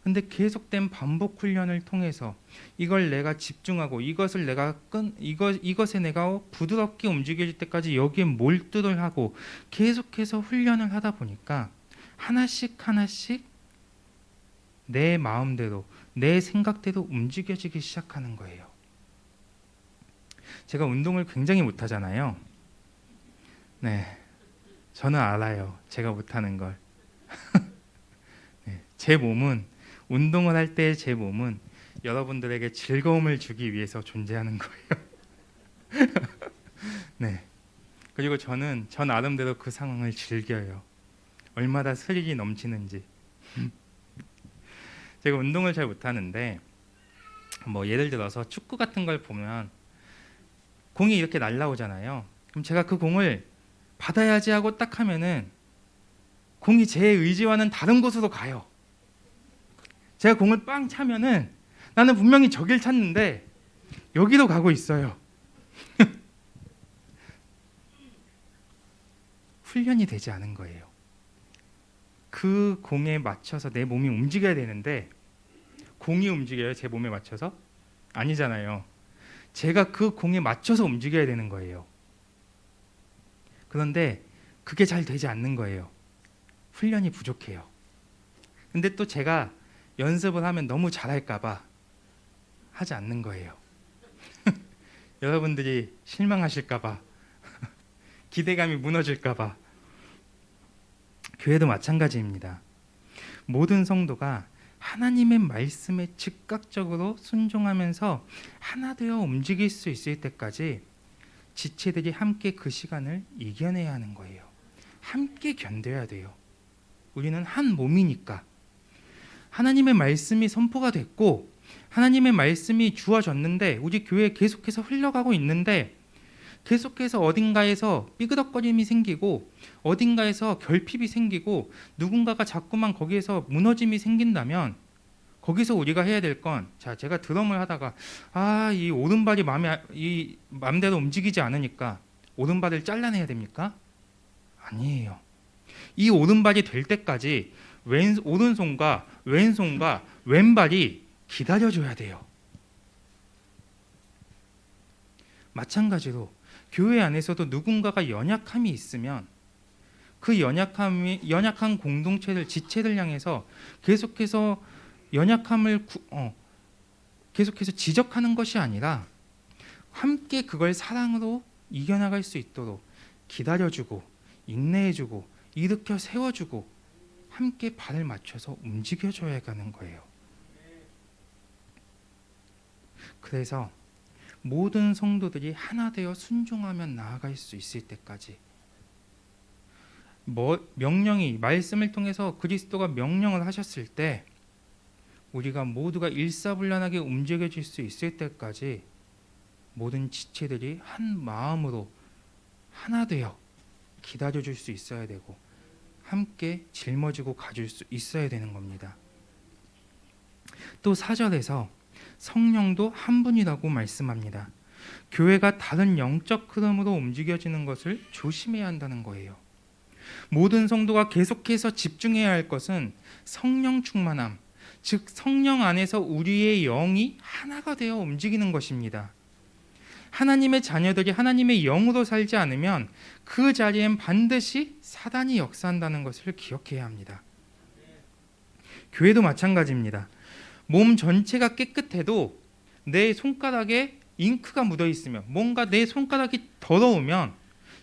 근데 계속된 반복 훈련을 통해서 이걸 내가 집중하고 이것을 내가 이것에 내가 부드럽게 움직여질 때까지 여기에 몰두를 하고 계속해서 훈련을 하다 보니까 하나씩 내 마음대로 내 생각대로 움직여지기 시작하는 거예요. 제가 운동을 굉장히 못하잖아요. 네, 저는 알아요. 제가 못하는 걸. 네, 제 몸은 운동을 할 때 제 몸은 여러분들에게 즐거움을 주기 위해서 존재하는 거예요. 네. 그리고 저는 저 나름대로 그 상황을 즐겨요. 얼마나 스릴이 넘치는지. 제가 운동을 잘 못하는데 뭐 예를 들어서 축구 같은 걸 보면 공이 이렇게 날라오잖아요. 그럼 제가 그 공을 받아야지 하고 딱 하면은 공이 제 의지와는 다른 곳으로 가요. 제가 공을 빵 차면은 나는 분명히 저길 찾는데 여기로 가고 있어요. 훈련이 되지 않은 거예요. 그 공에 맞춰서 내 몸이 움직여야 되는데 공이 움직여요? 제 몸에 맞춰서? 아니잖아요. 제가 그 공에 맞춰서 움직여야 되는 거예요. 그런데 그게 잘 되지 않는 거예요. 훈련이 부족해요. 근데 또 제가 연습을 하면 너무 잘할까 봐 하지 않는 거예요. 여러분들이 실망하실까 봐 기대감이 무너질까 봐. 교회도 마찬가지입니다. 모든 성도가 하나님의 말씀에 즉각적으로 순종하면서 하나 되어 움직일 수 있을 때까지 지체들이 함께 그 시간을 이겨내야 하는 거예요. 함께 견뎌야 돼요. 우리는 한 몸이니까. 하나님의 말씀이 선포가 됐고 하나님의 말씀이 주어졌는데 우리 교회에 계속해서 흘러가고 있는데 계속해서 어딘가에서 삐그덕거림이 생기고 어딘가에서 결핍이 생기고 누군가가 자꾸만 거기에서 무너짐이 생긴다면 거기서 우리가 해야 될 건, 자, 제가 드럼을 하다가 이 오른발이 마음대로 움직이지 않으니까 오른발을 잘라내야 됩니까? 아니에요. 이 오른발이 될 때까지 오른손과 왼손과 왼발이 기다려줘야 돼요. 마찬가지로 교회 안에서도 누군가가 연약함이 있으면 그 연약한 공동체를 지체를 향해서 계속해서 연약함을 계속해서 지적하는 것이 아니라 함께 그걸 사랑으로 이겨나갈 수 있도록 기다려주고 인내해주고 일으켜 세워주고 함께 발을 맞춰서 움직여줘야 하는 거예요. 그래서 모든 성도들이 하나 되어 순종하며 나아갈 수 있을 때까지 명령이 말씀을 통해서 그리스도가 명령을 하셨을 때 우리가 모두가 일사불란하게 움직여질 수 있을 때까지 모든 지체들이 한 마음으로 하나 되어 기다려줄 수 있어야 되고 함께 짊어지고 가줄 수 있어야 되는 겁니다. 또 4절에서 성령도 한 분이라고 말씀합니다. 교회가 다른 영적 흐름으로 움직여지는 것을 조심해야 한다는 거예요. 모든 성도가 계속해서 집중해야 할 것은 성령 충만함, 즉 성령 안에서 우리의 영이 하나가 되어 움직이는 것입니다. 하나님의 자녀들이 하나님의 영으로 살지 않으면 그 자리엔 반드시 사단이 역사한다는 것을 기억해야 합니다. 교회도 마찬가지입니다. 몸 전체가 깨끗해도 내 손가락에 잉크가 묻어 있으면 뭔가 내 손가락이 더러우면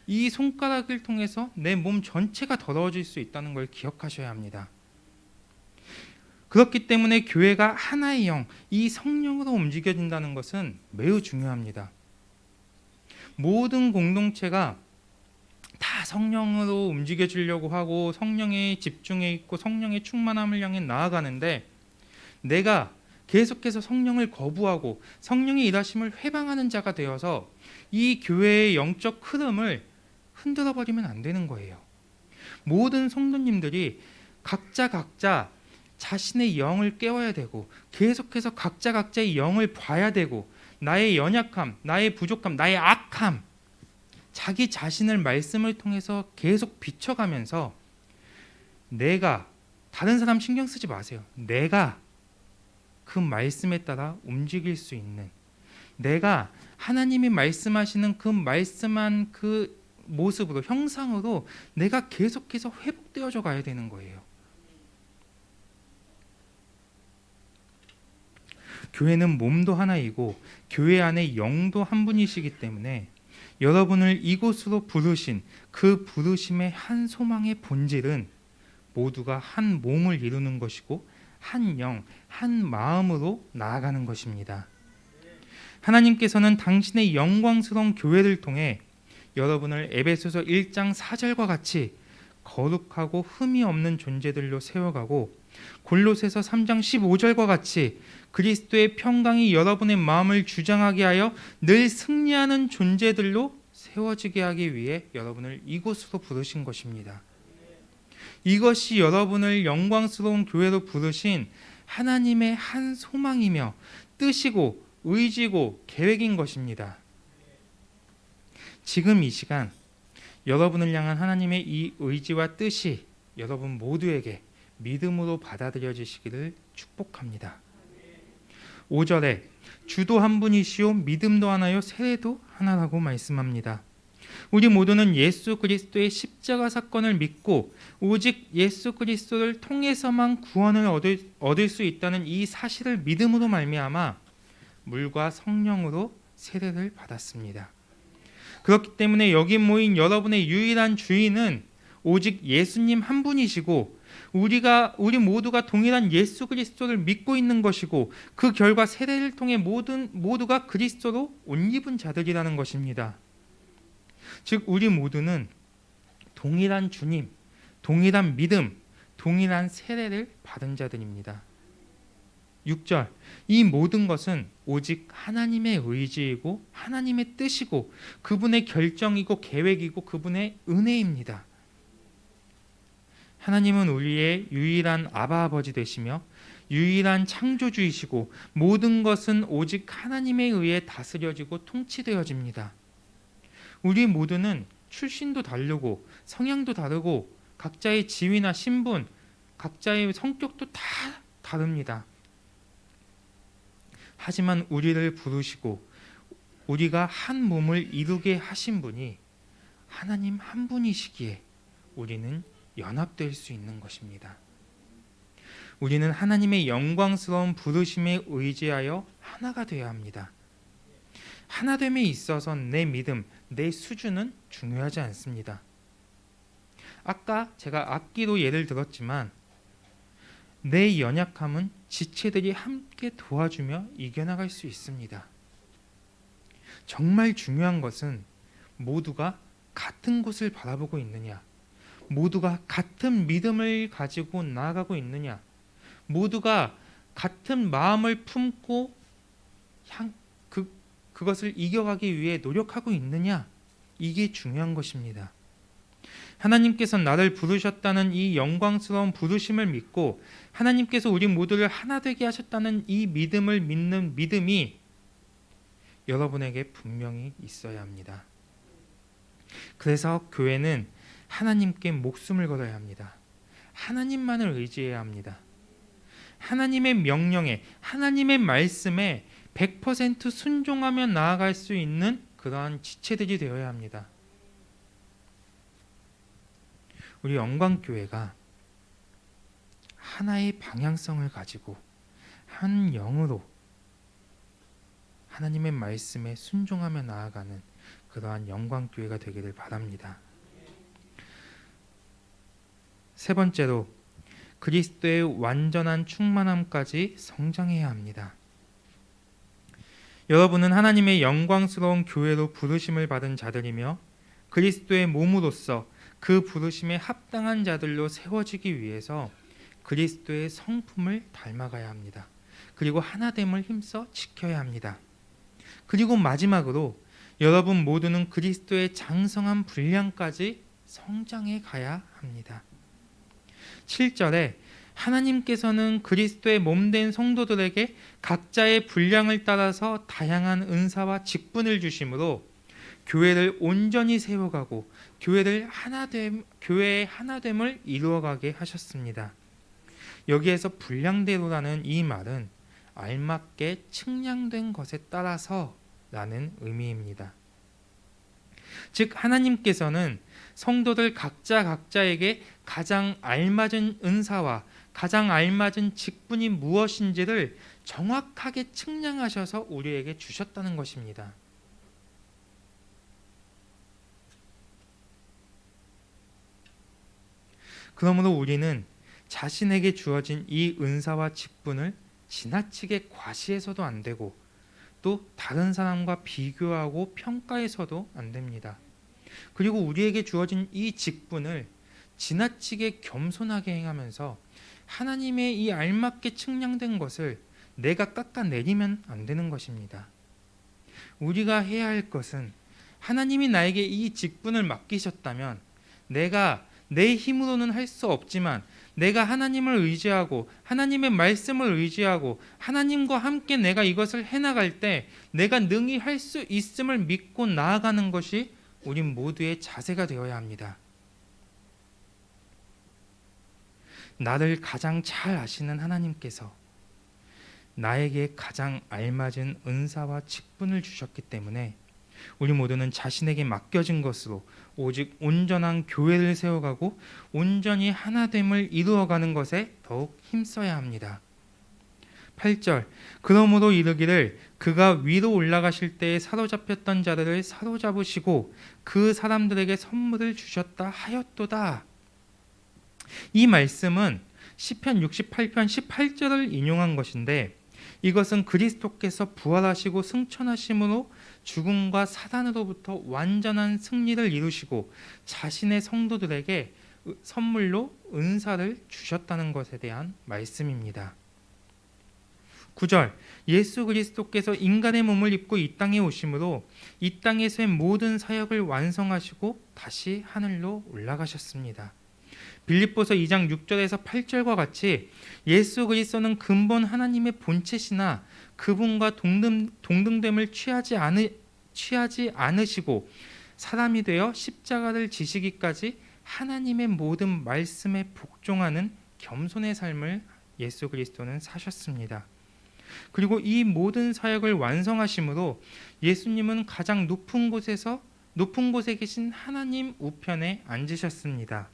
이 손가락을 통해서 내 몸 전체가 더러워질 수 있다는 걸 기억하셔야 합니다. 그렇기 때문에 교회가 하나의 영, 이 성령으로 움직여진다는 것은 매우 중요합니다. 모든 공동체가 다 성령으로 움직여지려고 하고 성령에 집중해 있고 성령의 충만함을 향해 나아가는데 내가 계속해서 성령을 거부하고 성령의 일하심을 회방하는 자가 되어서 이 교회의 영적 흐름을 흔들어버리면 안 되는 거예요. 모든 성도님들이 각자 자신의 영을 깨워야 되고 계속해서 각자의 영을 봐야 되고 나의 연약함, 나의 부족함, 나의 악함, 자기 자신을 말씀을 통해서 계속 비춰가면서 내가 다른 사람 신경 쓰지 마세요. 내가 그 말씀에 따라 움직일 수 있는, 내가 하나님이 말씀하시는 그 말씀한 그 모습으로, 형상으로 내가 계속해서 회복되어져 가야 되는 거예요. 교회는 몸도 하나이고 교회 안에 영도 한 분이시기 때문에 여러분을 이곳으로 부르신 그 부르심의 한 소망의 본질은 모두가 한 몸을 이루는 것이고 한 영, 한 마음으로 나아가는 것입니다. 하나님께서는 당신의 영광스러운 교회를 통해 여러분을 에베소서 1장 4절과 같이 거룩하고 흠이 없는 존재들로 세워가고 골로새서 3장 15절과 같이 그리스도의 평강이 여러분의 마음을 주장하게 하여 늘 승리하는 존재들로 세워지게 하기 위해 여러분을 이곳으로 부르신 것입니다. 이것이 여러분을 영광스러운 교회로 부르신 하나님의 한 소망이며 뜻이고 의지고 계획인 것입니다. 지금 이 시간 여러분을 향한 하나님의 이 의지와 뜻이 여러분 모두에게 믿음으로 받아들여지시기를 축복합니다. 5절에 주도 한 분이시요 믿음도 하나요 세례도 하나라고 말씀합니다. 우리 모두는 예수 그리스도의 십자가 사건을 믿고 오직 예수 그리스도를 통해서만 구원을 얻을 수 있다는 이 사실을 믿음으로 말미암아 물과 성령으로 세례를 받았습니다. 그렇기 때문에 여기 모인 여러분의 유일한 주인은 오직 예수님 한 분이시고 우리 모두가 동일한 예수 그리스도를 믿고 있는 것이고 그 결과 세례를 통해 모두가 그리스도로 옷 입은 자들이라는 것입니다. 즉 우리 모두는 동일한 주님, 동일한 믿음, 동일한 세례를 받은 자들입니다. 6절, 이 모든 것은 오직 하나님의 의지이고 하나님의 뜻이고 그분의 결정이고 계획이고 그분의 은혜입니다. 하나님은 우리의 유일한 아바 아버지 되시며 유일한 창조주이시고 모든 것은 오직 하나님에 의해 다스려지고 통치되어집니다. 우리 모두는 출신도 다르고 성향도 다르고 각자의 지위나 신분, 각자의 성격도 다 다릅니다. 하지만 우리를 부르시고 우리가 한 몸을 이루게 하신 분이 하나님 한 분이시기에 우리는 연합될 수 있는 것입니다. 우리는 하나님의 영광스러운 부르심에 의지하여 하나가 되어야 합니다. 하나됨에 있어서 내 믿음, 내 수준은 중요하지 않습니다. 아까 제가 악기로 예를 들었지만 내 연약함은 지체들이 함께 도와주며 이겨나갈 수 있습니다. 정말 중요한 것은 모두가 같은 곳을 바라보고 있느냐, 모두가 같은 믿음을 가지고 나아가고 있느냐, 모두가 같은 마음을 품고 그것을 이겨가기 위해 노력하고 있느냐, 이게 중요한 것입니다. 하나님께서 나를 부르셨다는 이 영광스러운 부르심을 믿고 하나님께서 우리 모두를 하나 되게 하셨다는 이 믿음을 믿는 믿음이 여러분에게 분명히 있어야 합니다. 그래서 교회는 하나님께 목숨을 걸어야 합니다. 하나님만을 의지해야 합니다. 하나님의 명령에, 하나님의 말씀에 100% 순종하며 나아갈 수 있는 그러한 지체들이 되어야 합니다. 우리 영광교회가 하나의 방향성을 가지고 한 영으로 하나님의 말씀에 순종하며 나아가는 그러한 영광교회가 되기를 바랍니다. 세 번째로 그리스도의 완전한 충만함까지 성장해야 합니다. 여러분은 하나님의 영광스러운 교회로 부르심을 받은 자들이며 그리스도의 몸으로서 그 부르심에 합당한 자들로 세워지기 위해서 그리스도의 성품을 닮아가야 합니다. 그리고 하나됨을 힘써 지켜야 합니다. 그리고 마지막으로 여러분 모두는 그리스도의 장성한 분량까지 성장해 가야 합니다. 7절에 하나님께서는 그리스도의 몸된 성도들에게 각자의 분량을 따라서 다양한 은사와 직분을 주심으로 교회를 온전히 세워가고 교회의 하나됨을 이루어가게 하셨습니다. 여기에서 분량대로라는 이 말은 알맞게 측량된 것에 따라서라는 의미입니다. 즉 하나님께서는 성도들 각자에게 가장 알맞은 은사와 가장 알맞은 직분이 무엇인지를 정확하게 측량하셔서 우리에게 주셨다는 것입니다. 그러므로 우리는 자신에게 주어진 이 은사와 직분을 지나치게 과시해서도 안 되고 또 다른 사람과 비교하고 평가해서도 안 됩니다. 그리고 우리에게 주어진 이 직분을 지나치게 겸손하게 행하면서 하나님의 이 알맞게 측량된 것을 내가 깎아내리면 안 되는 것입니다. 우리가 해야 할 것은 하나님이 나에게 이 직분을 맡기셨다면 내가 내 힘으로는 할 수 없지만 내가 하나님을 의지하고 하나님의 말씀을 의지하고 하나님과 함께 내가 이것을 해나갈 때 내가 능히 할 수 있음을 믿고 나아가는 것이 우리 모두의 자세가 되어야 합니다. 나를 가장 잘 아시는 하나님께서 나에게 가장 알맞은 은사와 직분을 주셨기 때문에 우리 모두는 자신에게 맡겨진 것으로 오직 온전한 교회를 세워가고 온전히 하나됨을 이루어가는 것에 더욱 힘써야 합니다. 8절 그러므로 이르기를 그가 위로 올라가실 때에 사로잡혔던 자들을 사로잡으시고 그 사람들에게 선물을 주셨다 하였도다. 이 말씀은 시편 68편 18절을 인용한 것인데 이것은 그리스도께서 부활하시고 승천하심으로 죽음과 사단으로부터 완전한 승리를 이루시고 자신의 성도들에게 선물로 은사를 주셨다는 것에 대한 말씀입니다. 9절 예수 그리스도께서 인간의 몸을 입고 이 땅에 오심으로 이 땅에서의 모든 사역을 완성하시고 다시 하늘로 올라가셨습니다. 빌립보서 2장 6절에서 8절과 같이 예수 그리스도는 근본 하나님의 본체시나 그분과 동등됨을 취하지 않으시고 사람이 되어 십자가를 지시기까지 하나님의 모든 말씀에 복종하는 겸손의 삶을 예수 그리스도는 사셨습니다. 그리고 이 모든 사역을 완성하심으로 예수님은 가장 높은 곳에 계신 하나님 우편에 앉으셨습니다.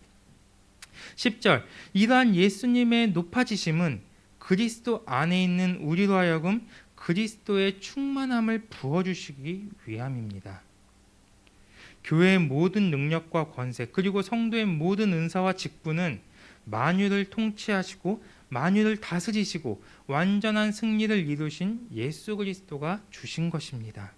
10절 이러한 예수님의 높아지심은 그리스도 안에 있는 우리로 하여금 그리스도의 충만함을 부어주시기 위함입니다. 교회의 모든 능력과 권세 그리고 성도의 모든 은사와 직분은 만유를 통치하시고 만유를 다스리시고 완전한 승리를 이루신 예수 그리스도가 주신 것입니다.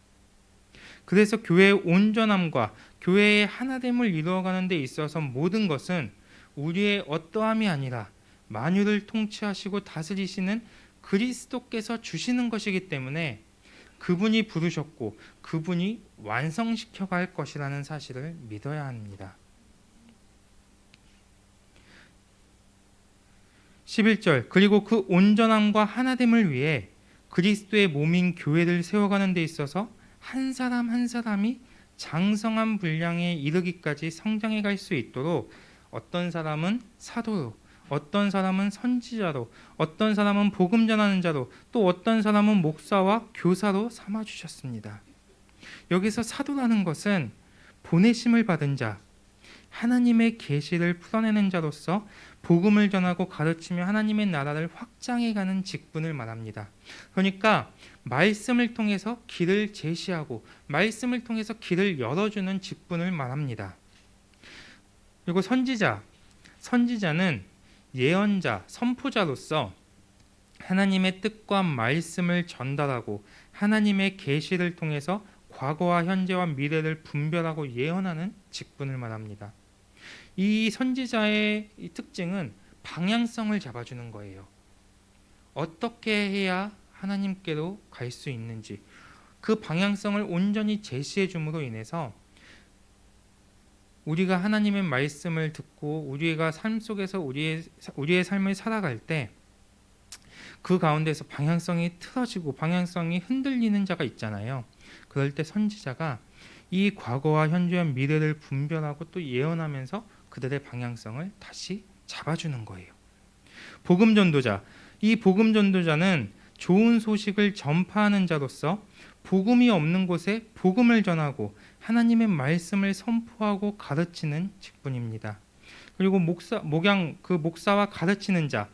그래서 교회의 온전함과 교회의 하나됨을 이루어가는 데 있어서 모든 것은 우리의 어떠함이 아니라 만유를 통치하시고 다스리시는 그리스도께서 주시는 것이기 때문에 그분이 부르셨고 그분이 완성시켜 갈 것이라는 사실을 믿어야 합니다. 11절 그리고 그 온전함과 하나됨을 위해 그리스도의 몸인 교회를 세워가는 데 있어서 한 사람 한 사람이 장성한 분량에 이르기까지 성장해 갈 수 있도록 어떤 사람은 사도로, 어떤 사람은 선지자로, 어떤 사람은 복음 전하는 자로, 또 어떤 사람은 목사와 교사로 삼아 주셨습니다. 여기서 사도라는 것은 보내심을 받은 자, 하나님의 계시를 풀어내는 자로서 복음을 전하고 가르치며 하나님의 나라를 확장해가는 직분을 말합니다. 그러니까 말씀을 통해서 길을 제시하고 말씀을 통해서 길을 열어주는 직분을 말합니다. 그리고 선지자는 예언자, 선포자로서 하나님의 뜻과 말씀을 전달하고 하나님의 계시를 통해서 과거와 현재와 미래를 분별하고 예언하는 직분을 말합니다. 이 선지자의 이 특징은 방향성을 잡아주는 거예요. 어떻게 해야 하나님께로 갈 수 있는지 그 방향성을 온전히 제시해 줌으로 인해서 우리가 하나님의 말씀을 듣고 우리가 삶 속에서 우리의 삶을 살아갈 때 그 가운데서 방향성이 틀어지고 방향성이 흔들리는 자가 있잖아요. 그럴 때 선지자가 이 과거와 현재와 미래를 분별하고 또 예언하면서 그들의 방향성을 다시 잡아주는 거예요. 복음 전도자, 이 복음 전도자는 좋은 소식을 전파하는 자로서 복음이 없는 곳에 복음을 전하고 하나님의 말씀을 선포하고 가르치는 직분입니다. 그리고 목사와 가르치는 자,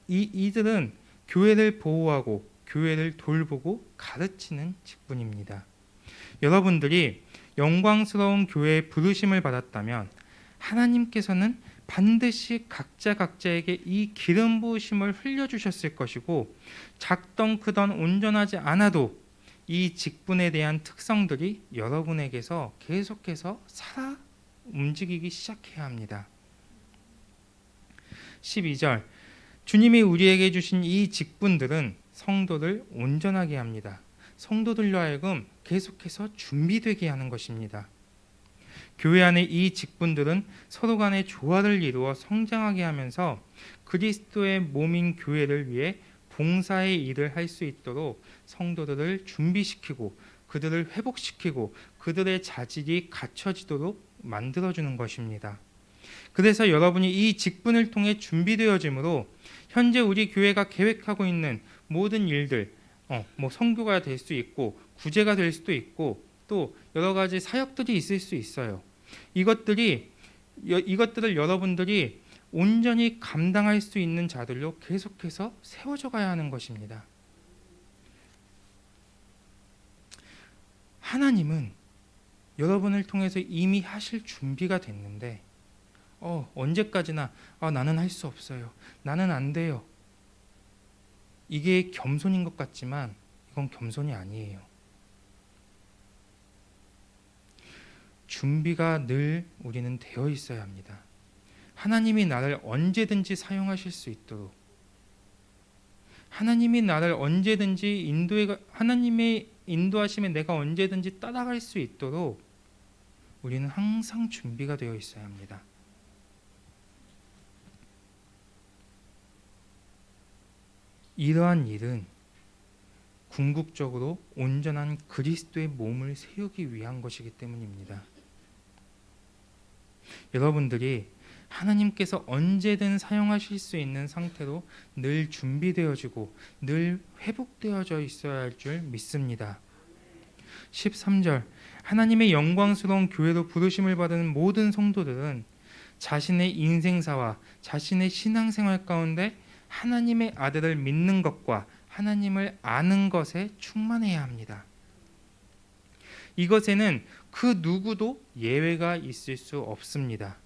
이들은 교회를 보호하고 교회를 돌보고 가르치는 직분입니다. 여러분들이 영광스러운 교회의 부르심을 받았다면 하나님께서는 반드시 각자에게 이 기름 부으심을 흘려주셨을 것이고 작던 크던 온전하지 않아도 이 직분에 대한 특성들이 여러분에게서 계속해서 살아 움직이기 시작해야 합니다. 12절, 주님이 우리에게 주신 이 직분들은 성도를 온전하게 합니다. 성도들로 하여금 계속해서 준비되게 하는 것입니다. 교회 안의 이 직분들은 서로 간의 조화를 이루어 성장하게 하면서 그리스도의 몸인 교회를 위해 봉사의 일을 할 수 있도록 성도들을 준비시키고 그들을 회복시키고 그들의 자질이 갖춰지도록 만들어주는 것입니다. 그래서 여러분이 이 직분을 통해 준비되어지므로 현재 우리 교회가 계획하고 있는 모든 일들, 선교가 될 수 있고 구제가 될 수도 있고 또 여러 가지 사역들이 있을 수 있어요. 이것들을 여러분들이 온전히 감당할 수 있는 자들로 계속해서 세워져 가야 하는 것입니다. 하나님은 여러분을 통해서 이미 하실 준비가 됐는데 언제까지나 나는 할 수 없어요. 나는 안 돼요. 이게 겸손인 것 같지만 이건 겸손이 아니에요. 준비가 늘 우리는 되어 있어야 합니다. 하나님이 나를 언제든지 사용하실 수 있도록 하나님이 나를 언제든지 하나님의 인도하심에 내가 언제든지 따라갈 수 있도록 우리는 항상 준비가 되어 있어야 합니다. 이러한 일은 궁극적으로 온전한 그리스도의 몸을 세우기 위한 것이기 때문입니다. 여러분들이 하나님께서 언제든 사용하실 수 있는 상태로 늘 준비되어지고 늘 회복되어져 있어야 할 줄 믿습니다. 13절, 하나님의 영광스러운 교회로 부르심을 받은 모든 성도들은 자신의 인생사와 자신의 신앙생활 가운데 하나님의 아들을 믿는 것과 하나님을 아는 것에 충만해야 합니다. 이것에는 그 누구도 예외가 있을 수 없습니다.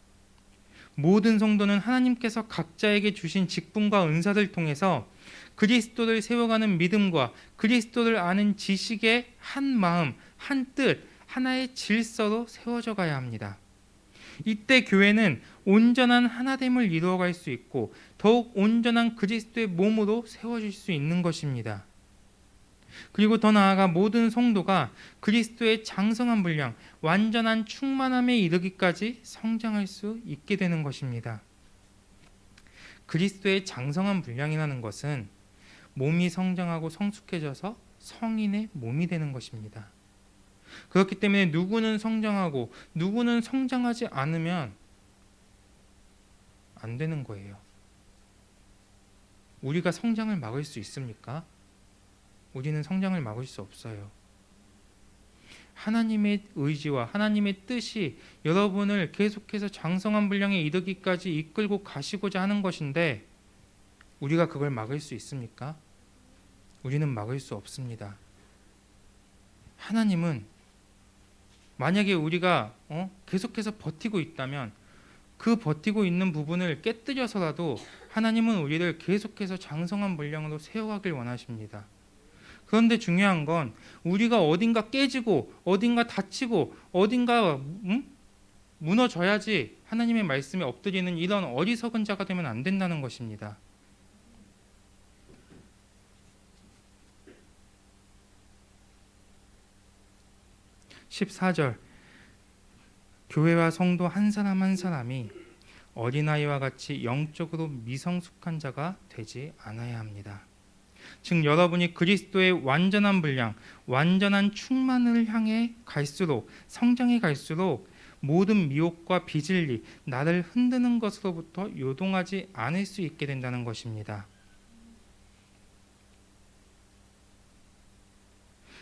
모든 성도는 하나님께서 각자에게 주신 직분과 은사를 통해서 그리스도를 세워가는 믿음과 그리스도를 아는 지식의 한 마음, 한 뜻, 하나의 질서로 세워져 가야 합니다. 이때 교회는 온전한 하나됨을 이루어갈 수 있고 더욱 온전한 그리스도의 몸으로 세워질 수 있는 것입니다. 그리고 더 나아가 모든 성도가 그리스도의 장성한 분량, 완전한 충만함에 이르기까지 성장할 수 있게 되는 것입니다. 그리스도의 장성한 분량이라는 것은 몸이 성장하고 성숙해져서 성인의 몸이 되는 것입니다. 그렇기 때문에 누구는 성장하고 누구는 성장하지 않으면 안 되는 거예요. 우리가 성장을 막을 수 있습니까? 우리는 성장을 막을 수 없어요. 하나님의 의지와 하나님의 뜻이 여러분을 계속해서 장성한 분량에 이르기까지 이끌고 가시고자 하는 것인데 우리가 그걸 막을 수 있습니까? 우리는 막을 수 없습니다. 하나님은 만약에 우리가 계속해서 버티고 있다면 그 버티고 있는 부분을 깨뜨려서라도 하나님은 우리를 계속해서 장성한 분량으로 세워가길 원하십니다. 그런데 중요한 건 우리가 어딘가 깨지고 어딘가 다치고 어딘가 무너져야지 하나님의 말씀에 엎드리는 이런 어리석은 자가 되면 안 된다는 것입니다. (14절) 교회와 성도 한 사람 한 사람이 어린아이와 같이 영적으로 미성숙한 자가 되지 않아야 합니다. 즉 여러분이 그리스도의 완전한 분량, 완전한 충만을 향해 갈수록, 성장해 갈수록 모든 미혹과 비진리, 나를 흔드는 것으로부터 요동하지 않을 수 있게 된다는 것입니다.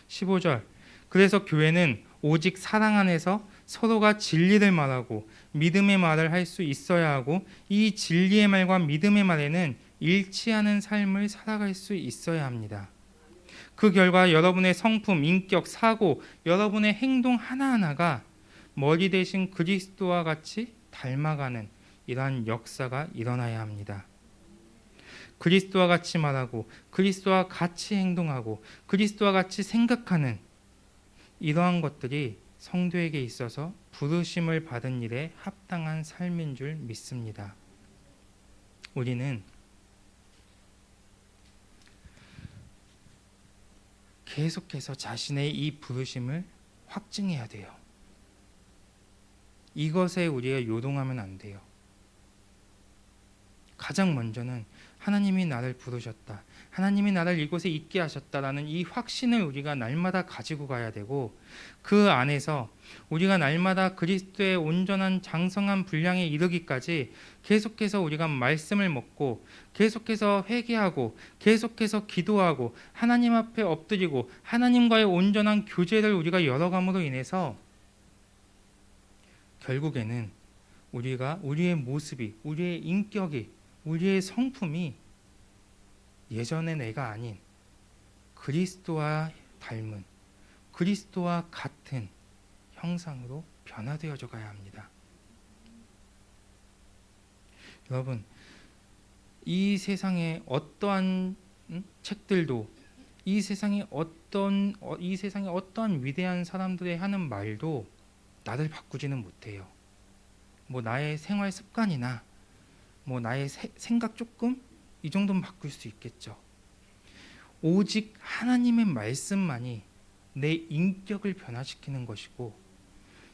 15절. 그래서 교회는 오직 사랑 안에서 서로가 진리를 말하고 믿음의 말을 할 수 있어야 하고, 이 진리의 말과 믿음의 말에는 일치하는 삶을 살아갈 수 있어야 합니다. 그 결과 여러분의 성품, 인격, 사고, 여러분의 행동 하나하나가 머리 대신 그리스도와 같이 닮아가는 이러한 역사가 일어나야 합니다. 그리스도와 같이 말하고 그리스도와 같이 행동하고 그리스도와 같이 생각하는 이러한 것들이 성도에게 있어서 부르심을 받은 일에 합당한 삶인 줄 믿습니다. 우리는 계속해서 자신의 이 부르심을 확증해야 돼요. 이것에 우리가 요동하면 안 돼요. 가장 먼저는 하나님이 나를 부르셨다, 하나님이 나를 이곳에 있게 하셨다라는 이 확신을 우리가 날마다 가지고 가야 되고, 그 안에서 우리가 날마다 그리스도의 온전한 장성한 분량에 이르기까지 계속해서 우리가 말씀을 먹고 계속해서 회개하고 계속해서 기도하고 하나님 앞에 엎드리고 하나님과의 온전한 교제를 우리가 열어감으로 인해서 결국에는 우리가 우리의 모습이, 우리의 인격이, 우리의 성품이 예전의 내가 아닌 그리스도와 닮은, 그리스도와 같은 형상으로 변화되어져 가야 합니다. 여러분, 이 세상에 어떠한 책들도, 이 세상에 어떠한 위대한 사람들이 하는 말도 나를 바꾸지는 못해요. 뭐 나의 생활 습관이나 뭐 나의 생각 조금 이 정도는 바꿀 수 있겠죠. 오직 하나님의 말씀만이 내 인격을 변화시키는 것이고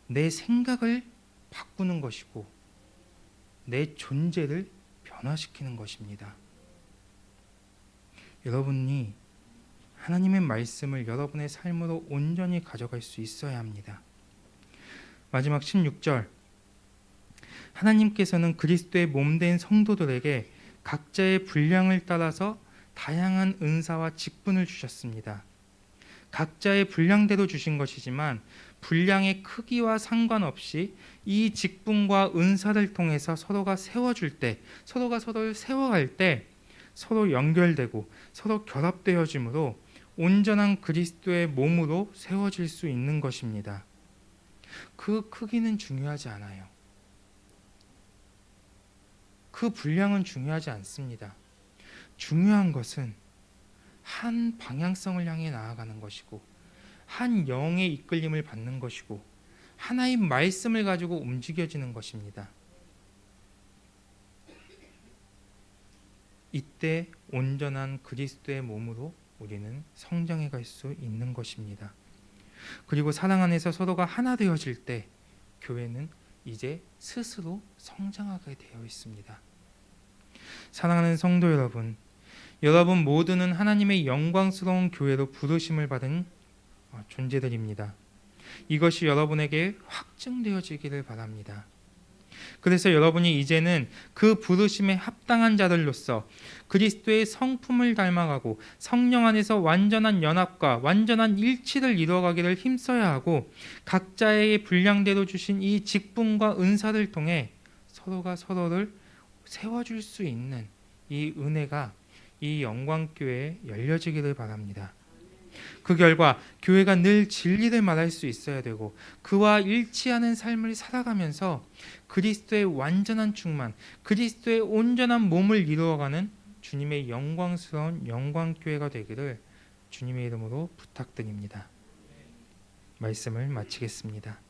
내 생각을 바꾸는 것이고 내 존재를 변화시키는 것입니다. 여러분이 하나님의 말씀을 여러분의 삶으로 온전히 가져갈 수 있어야 합니다. 마지막 16절. 하나님께서는 그리스도의 몸된 성도들에게 각자의 분량을 따라서 다양한 은사와 직분을 주셨습니다. 각자의 분량대로 주신 것이지만 분량의 크기와 상관없이 이 직분과 은사를 통해서 서로가 세워줄 때, 서로가 서로를 세워갈 때 서로 연결되고 서로 결합되어짐으로 온전한 그리스도의 몸으로 세워질 수 있는 것입니다. 그 크기는 중요하지 않아요. 그 분량은 중요하지 않습니다. 중요한 것은 한 방향성을 향해 나아가는 것이고 한 영의 이끌림을 받는 것이고 하나의 말씀을 가지고 움직여지는 것입니다. 이때 온전한 그리스도의 몸으로 우리는 성장해 갈 수 있는 것입니다. 그리고 사랑 안에서 서로가 하나 되어질 때 교회는 이제 스스로 성장하게 되어 있습니다. 사랑하는 성도 여러분, 여러분 모두는 하나님의 영광스러운 교회로 부르심을 받은 존재들입니다. 이것이 여러분에게 확증되어지기를 바랍니다. 그래서 여러분이 이제는 그 부르심에 합당한 자들로서 그리스도의 성품을 닮아가고 성령 안에서 완전한 연합과 완전한 일치를 이루어가기를 힘써야 하고, 각자의 분량대로 주신 이 직분과 은사를 통해 서로가 서로를 세워줄 수 있는 이 은혜가 이 영광교회에 열려지기를 바랍니다. 그 결과 교회가 늘 진리를 말할 수 있어야 되고 그와 일치하는 삶을 살아가면서 그리스도의 완전한 충만, 그리스도의 온전한 몸을 이루어가는 주님의 영광스러운 영광교회가 되기를 주님의 이름으로 부탁드립니다. 말씀을 마치겠습니다.